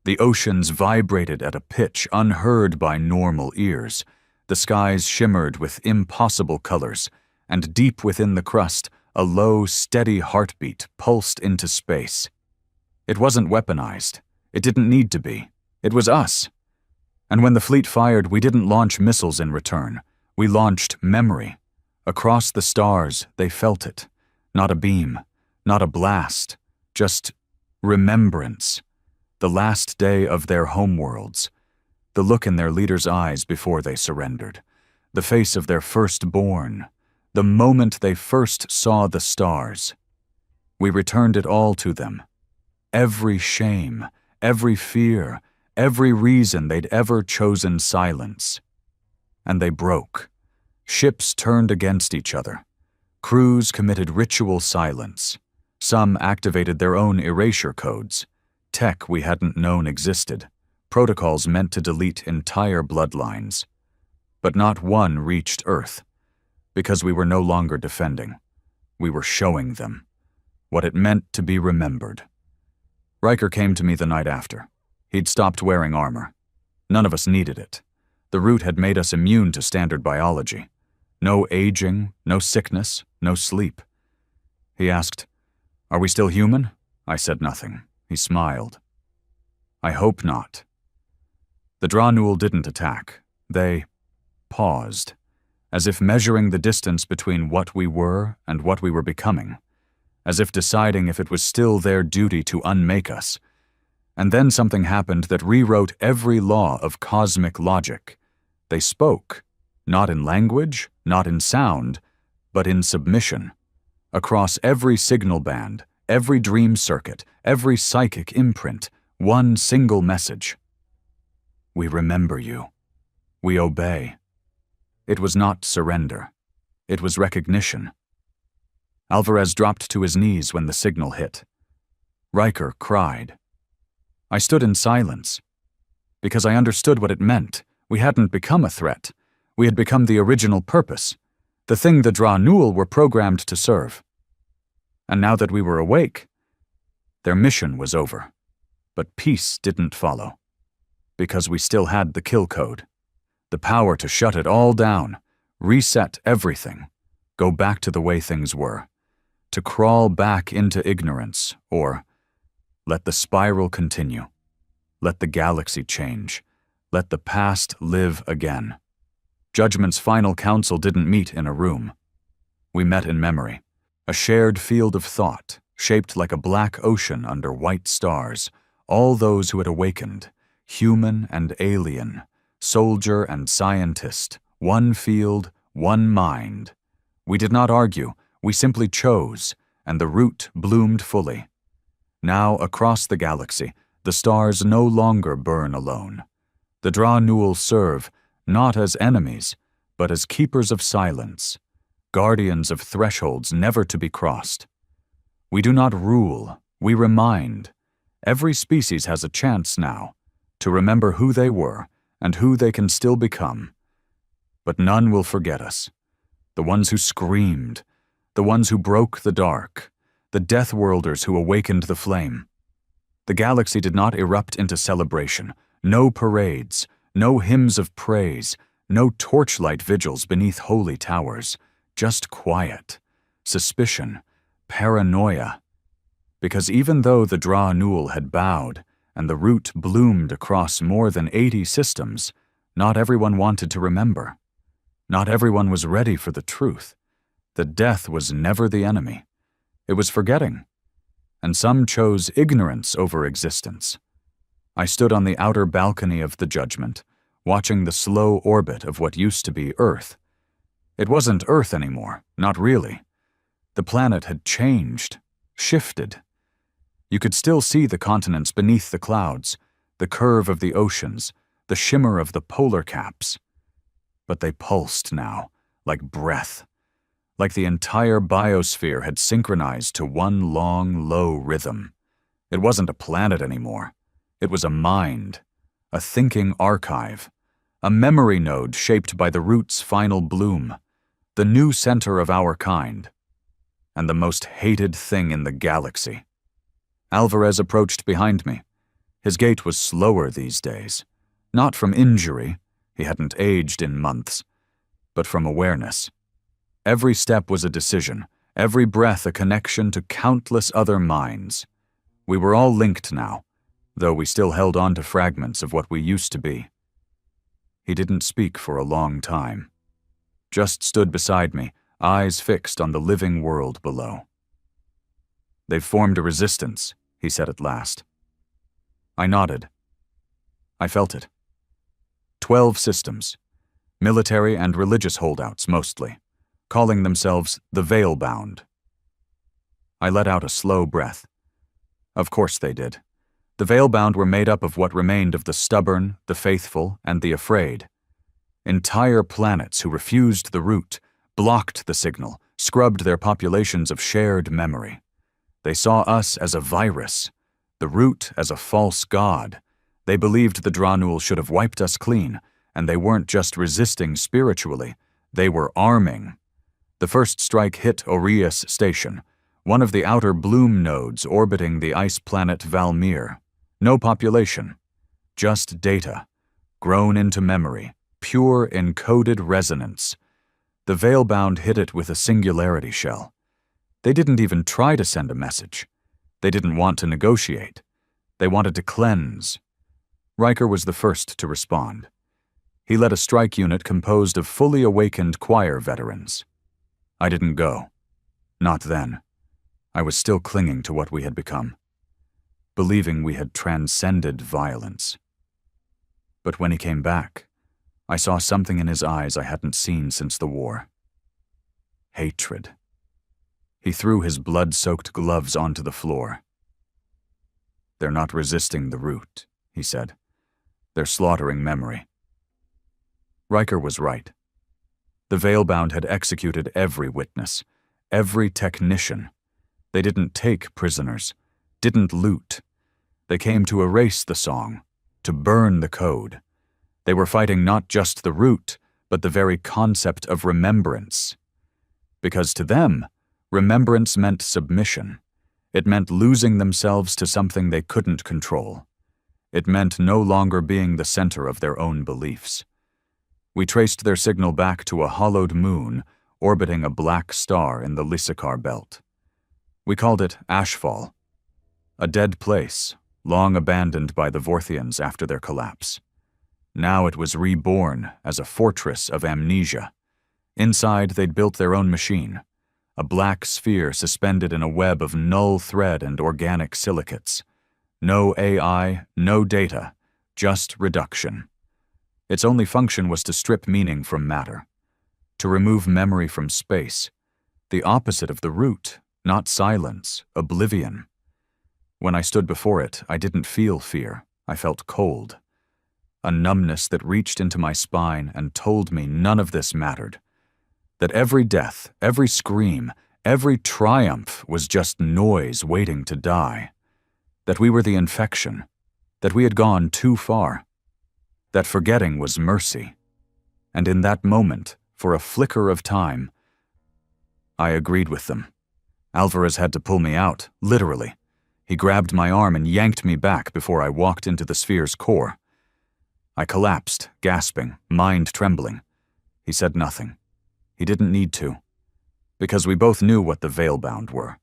The oceans vibrated at a pitch unheard by normal ears. The skies shimmered with impossible colors, and deep within the crust, a low, steady heartbeat pulsed into space. It wasn't weaponized. It didn't need to be. It was us. And when the fleet fired, we didn't launch missiles in return. We launched memory. Across the stars, they felt it. Not a beam, not a blast, just remembrance. The last day of their homeworlds. The look in their leaders' eyes before they surrendered. The face of their firstborn. The moment they first saw the stars. We returned it all to them. Every shame, every fear, every reason they'd ever chosen silence. And they broke. Ships turned against each other. Crews committed ritual silence. Some activated their own erasure codes. Tech we hadn't known existed. Protocols meant to delete entire bloodlines. But not one reached Earth. Because we were no longer defending. We were showing them what it meant to be remembered. Riker came to me the night after. He'd stopped wearing armor. None of us needed it. The root had made us immune to standard biology. No aging, no sickness, no sleep. He asked, "Are we still human?" I said nothing. He smiled. "I hope not." The Dra-Nul didn't attack. They paused, as if measuring the distance between what we were and what we were becoming, as if deciding if it was still their duty to unmake us. And then something happened that rewrote every law of cosmic logic. They spoke, not in language, not in sound, but in submission. Across every signal band, every dream circuit, every psychic imprint, one single message. We remember you. We obey. It was not surrender. It was recognition. Alvarez dropped to his knees when the signal hit. Riker cried. I stood in silence, because I understood what it meant. We hadn't become a threat. We had become the original purpose, the thing the Dra-Nul were programmed to serve. And now that we were awake, their mission was over. But peace didn't follow, because we still had the kill code, the power to shut it all down, reset everything, go back to the way things were, to crawl back into ignorance, or let the spiral continue, let the galaxy change, let the past live again. Judgment's final council didn't meet in a room. We met in memory, a shared field of thought, shaped like a black ocean under white stars, all those who had awakened, human and alien, soldier and scientist, one field, one mind. We did not argue, we simply chose, and the root bloomed fully. Now, across the galaxy, the stars no longer burn alone. The Dra-Nul serve, not as enemies, but as keepers of silence, guardians of thresholds never to be crossed. We do not rule, we remind. Every species has a chance now to remember who they were and who they can still become. But none will forget us. The ones who screamed, the ones who broke the dark, the Deathworlders who awakened the flame. The galaxy did not erupt into celebration, no parades, no hymns of praise, no torchlight vigils beneath holy towers, just quiet, suspicion, paranoia. Because even though the Dra-Nul had bowed and the root bloomed across more than 80 systems, not everyone wanted to remember. Not everyone was ready for the truth. That death was never the enemy. It was forgetting. And some chose ignorance over existence. I stood on the outer balcony of the judgment, watching the slow orbit of what used to be Earth. It wasn't Earth anymore, not really. The planet had changed, shifted. You could still see the continents beneath the clouds, the curve of the oceans, the shimmer of the polar caps. But they pulsed now, like breath, like the entire biosphere had synchronized to one long, low rhythm. It wasn't a planet anymore. It was a mind, a thinking archive, a memory node shaped by the root's final bloom, the new center of our kind, and the most hated thing in the galaxy. Alvarez approached behind me. His gait was slower these days, not from injury, he hadn't aged in months, but from awareness. Every step was a decision, every breath a connection to countless other minds. We were all linked now, though we still held on to fragments of what we used to be. He didn't speak for a long time, just stood beside me, eyes fixed on the living world below. They've formed a resistance, he said at last. I nodded. I felt it. 12 systems, military and religious holdouts mostly, calling themselves the Veilbound. I let out a slow breath. Of course they did. The Veilbound were made up of what remained of the stubborn, the faithful, and the afraid. Entire planets who refused the root, blocked the signal, scrubbed their populations of shared memory. They saw us as a virus, the root as a false god. They believed the Dra-Nul should have wiped us clean, and they weren't just resisting spiritually, they were arming. The first strike hit Orius Station, one of the outer bloom nodes orbiting the ice planet Valmir. No population, just data, grown into memory, pure encoded resonance. The Veilbound hit it with a singularity shell. They didn't even try to send a message. They didn't want to negotiate. They wanted to cleanse. Riker was the first to respond. He led a strike unit composed of fully awakened choir veterans. I didn't go. Not then. I was still clinging to what we had become, believing we had transcended violence. But when he came back, I saw something in his eyes I hadn't seen since the war. Hatred. He threw his blood-soaked gloves onto the floor. "They're not resisting the root," he said. "They're slaughtering memory." Riker was right. The Veilbound had executed every witness, every technician. They didn't take prisoners, didn't loot. They came to erase the song, to burn the code. They were fighting not just the root, but the very concept of remembrance. Because to them, remembrance meant submission. It meant losing themselves to something they couldn't control. It meant no longer being the center of their own beliefs. We traced their signal back to a hollowed moon orbiting a black star in the Lysakar belt. We called it Ashfall, a dead place, long abandoned by the Vorthians after their collapse. Now it was reborn as a fortress of amnesia. Inside, they'd built their own machine, a black sphere suspended in a web of null thread and organic silicates. No AI, no data, just reduction. Its only function was to strip meaning from matter, to remove memory from space, the opposite of the root, not silence, oblivion. When I stood before it, I didn't feel fear. I felt cold. A numbness that reached into my spine and told me none of this mattered. That every death, every scream, every triumph was just noise waiting to die. That we were the infection. That we had gone too far. That forgetting was mercy. And in that moment, for a flicker of time, I agreed with them. Alvarez had to pull me out, literally. He grabbed my arm and yanked me back before I walked into the sphere's core. I collapsed, gasping, mind trembling. He said nothing. He didn't need to. Because we both knew what the Veilbound were.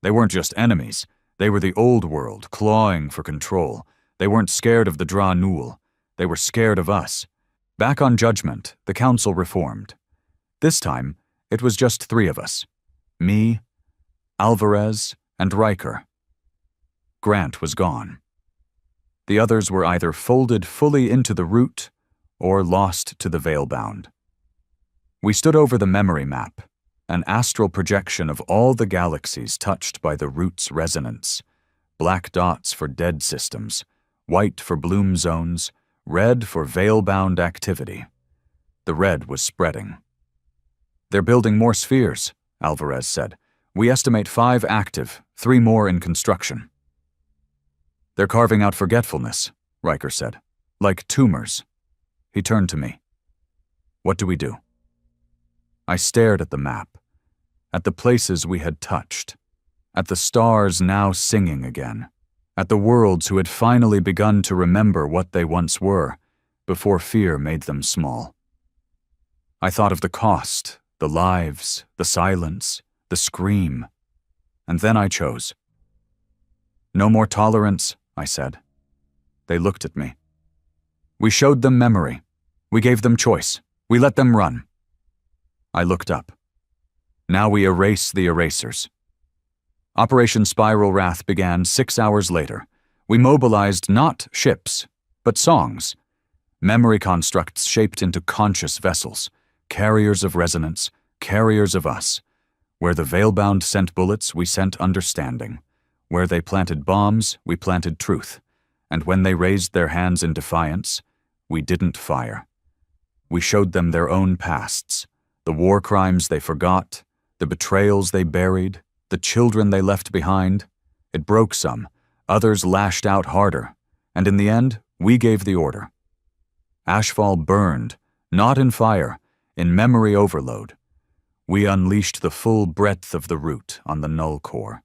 They weren't just enemies. They were the old world, clawing for control. They weren't scared of the Dra Nul. They were scared of us. Back on Judgment, the Council reformed. This time, it was just 3 of us. Me, Alvarez, and Riker. Grant was gone. The others were either folded fully into the root or lost to the Veilbound. We stood over the memory map, an astral projection of all the galaxies touched by the root's resonance. Black dots for dead systems, white for bloom zones, red for Veilbound activity. The red was spreading. "They're building more spheres," Alvarez said. "We estimate 5 active, 3 more in construction." "They're carving out forgetfulness," Riker said. "Like tumors." He turned to me. "What do we do?" I stared at the map, at the places we had touched, at the stars now singing again, at the worlds who had finally begun to remember what they once were, before fear made them small. I thought of the cost, the lives, the silence, the scream, and then I chose. "No more tolerance," I said. They looked at me. "We showed them memory. We gave them choice. We let them run." I looked up. "Now we erase the erasers." Operation Spiral Wrath began 6 hours later. We mobilized not ships, but songs. Memory constructs shaped into conscious vessels, carriers of resonance, carriers of us. Where the Veilbound sent bullets, we sent understanding. Where they planted bombs, we planted truth. And when they raised their hands in defiance, we didn't fire. We showed them their own pasts, the war crimes they forgot, the betrayals they buried, the children they left behind. It broke some, others lashed out harder, and in the end, we gave the order. Ashfall burned, not in fire, in memory overload. We unleashed the full breadth of the root on the null core.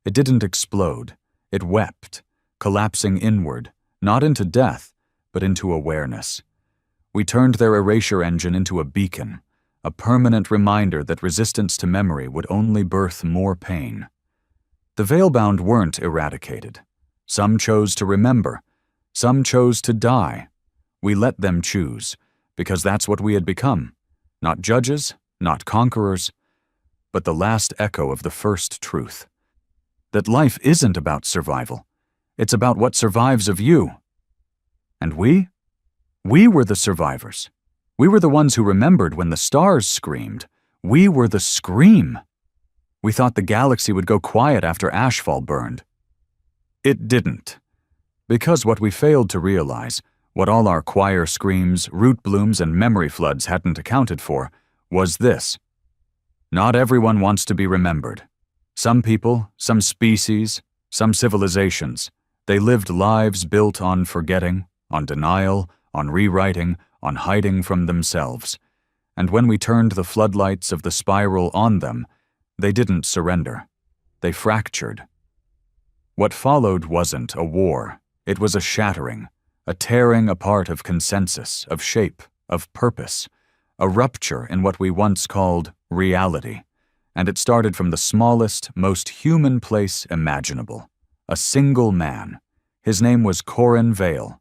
It didn't explode, it wept, collapsing inward, not into death, but into awareness. We turned their erasure engine into a beacon, a permanent reminder that resistance to memory would only birth more pain. The Veilbound weren't eradicated. Some chose to remember. Some chose to die. We let them choose, because that's what we had become. Not judges, not conquerors, but the last echo of the first truth. That life isn't about survival. It's about what survives of you. And we? We were the survivors. We were the ones who remembered when the stars screamed. We were the scream. We thought the galaxy would go quiet after ashfall burned. It didn't. Because what we failed to realize, what all our choir screams, root blooms, and memory floods hadn't accounted for, was this. Not everyone wants to be remembered. Some people, some species, some civilizations, they lived lives built on forgetting, on denial, on rewriting, on hiding from themselves. And when we turned the floodlights of the spiral on them, they didn't surrender. They fractured. What followed wasn't a war. It was a shattering, a tearing apart of consensus, of shape, of purpose, a rupture in what we once called reality. And it started from the smallest, most human place imaginable. A single man. His name was Corin Vale.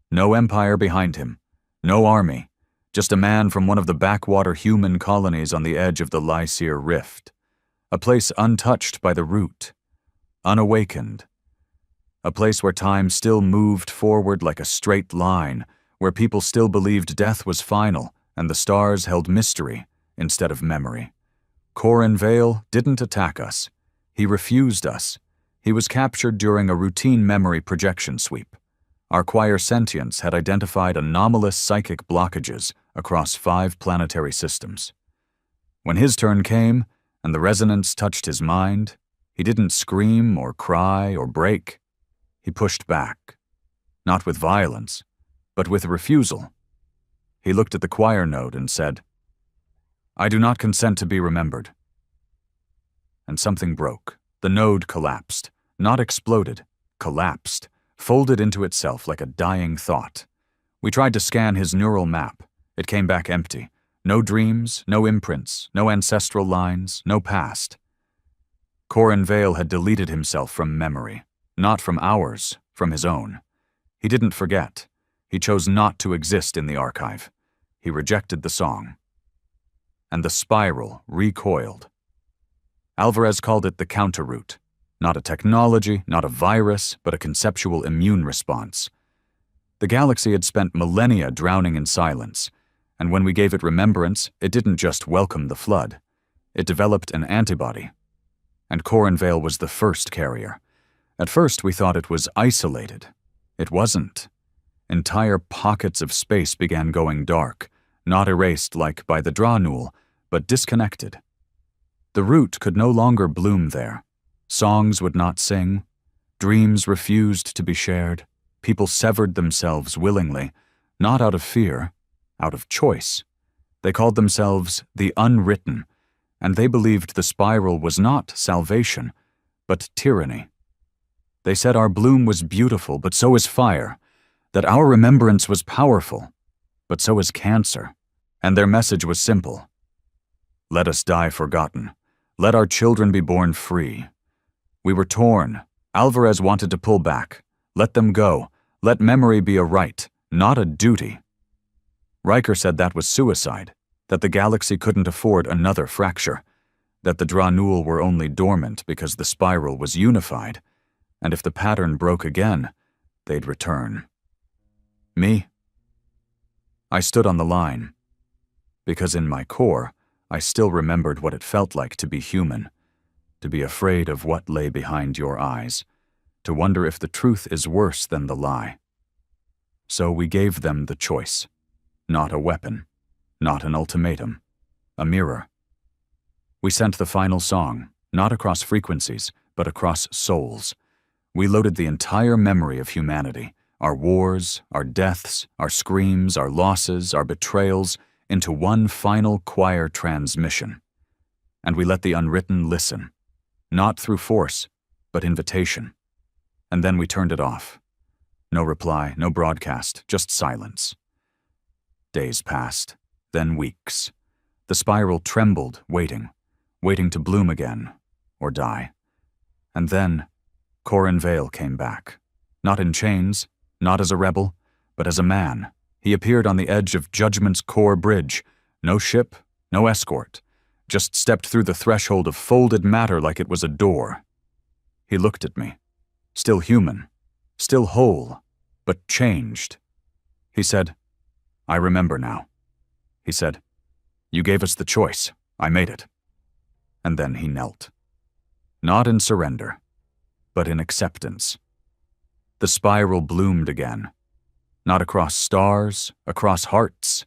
No empire behind him. No army. Just a man from one of the backwater human colonies on the edge of the Lyseer Rift. A place untouched by the root. Unawakened. A place where time still moved forward like a straight line, where people still believed death was final and the stars held mystery instead of memory. Corin Vale didn't attack us. He refused us. He was captured during a routine memory projection sweep. Our choir sentience had identified anomalous psychic blockages across 5 planetary systems. When his turn came and the resonance touched his mind, he didn't scream or cry or break. He pushed back, not with violence, but with refusal. He looked at the choir node and said, "I do not consent to be remembered." And something broke. The node collapsed. Not exploded, collapsed, folded into itself like a dying thought. We tried to scan his neural map. It came back empty. No dreams, no imprints, no ancestral lines, no past. Corin Vale had deleted himself from memory, not from ours, from his own. He didn't forget. He chose not to exist in the archive. He rejected the song. And the spiral recoiled. Alvarez called it the counter-root. Not a technology, not a virus, but a conceptual immune response. The galaxy had spent millennia drowning in silence, and when we gave it remembrance, it didn't just welcome the flood. It developed an antibody. And Corin Vale was the first carrier. At first, we thought it was isolated. It wasn't. Entire pockets of space began going dark, not erased like by the Drawnul, but disconnected. The root could no longer bloom there. Songs would not sing. Dreams refused to be shared. People severed themselves willingly, not out of fear, out of choice. They called themselves the unwritten, and they believed the spiral was not salvation, but tyranny. They said our bloom was beautiful, but so is fire, that our remembrance was powerful, but so is cancer, and their message was simple. Let us die forgotten. Let our children be born free. We were torn. Alvarez wanted to pull back. Let them go. Let memory be a right, not a duty. Riker said that was suicide, that the galaxy couldn't afford another fracture, that the Drawnul were only dormant because the spiral was unified, and if the pattern broke again, they'd return. Me? I stood on the line, because in my core, I still remembered what it felt like to be human, to be afraid of what lay behind your eyes, to wonder if the truth is worse than the lie. So we gave them the choice, not a weapon, not an ultimatum, a mirror. We sent the final song, not across frequencies, but across souls. We loaded the entire memory of humanity, our wars, our deaths, our screams, our losses, our betrayals, into one final choir transmission. And we let the unwritten listen, not through force, but invitation. And then we turned it off. No reply, no broadcast, just silence. Days passed, then weeks. The spiral trembled, waiting to bloom again, or die. And then, Corin Vale came back. Not in chains, not as a rebel, but as a man. He appeared on the edge of Judgment's core bridge. No ship, no escort. Just stepped through the threshold of folded matter like it was a door. He looked at me. Still human. Still whole. But changed. He said, I remember now. He said, you gave us the choice. I made it. And then he knelt. Not in surrender, but in acceptance. The spiral bloomed again. Not across stars, across hearts.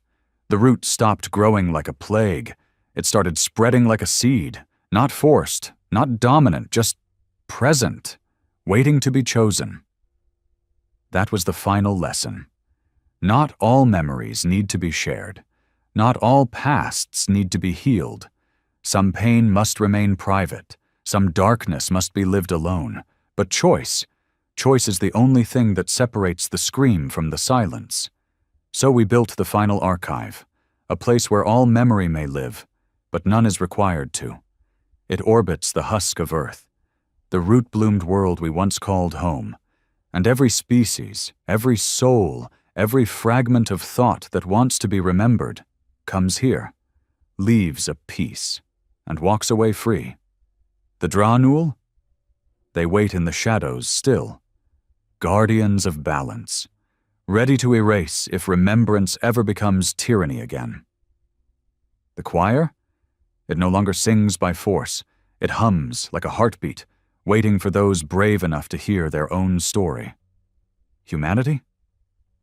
The root stopped growing like a plague. It started spreading like a seed, not forced, not dominant, just present, waiting to be chosen. That was the final lesson. Not all memories need to be shared. Not all pasts need to be healed. Some pain must remain private. Some darkness must be lived alone. But choice is the only thing that separates the scream from the silence. So we built the final archive, a place where all memory may live, but none is required to. It orbits the husk of Earth, the root-bloomed world we once called home, and every species, every soul, every fragment of thought that wants to be remembered comes here, leaves a piece, and walks away free. The Dranul? They wait in the shadows still, guardians of balance, ready to erase if remembrance ever becomes tyranny again. The choir? It no longer sings by force. It hums like a heartbeat, waiting for those brave enough to hear their own story. Humanity?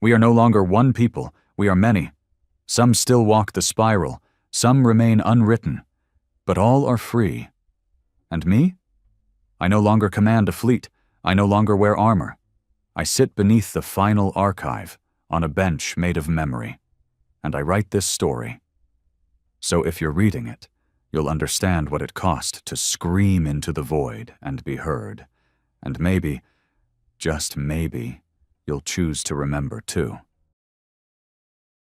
We are no longer one people, we are many. Some still walk the spiral, some remain unwritten, but all are free. And me? I no longer command a fleet, I no longer wear armor. I sit beneath the final archive, on a bench made of memory, and I write this story. So if you're reading it, you'll understand what it cost to scream into the void and be heard. And maybe, just maybe, you'll choose to remember too.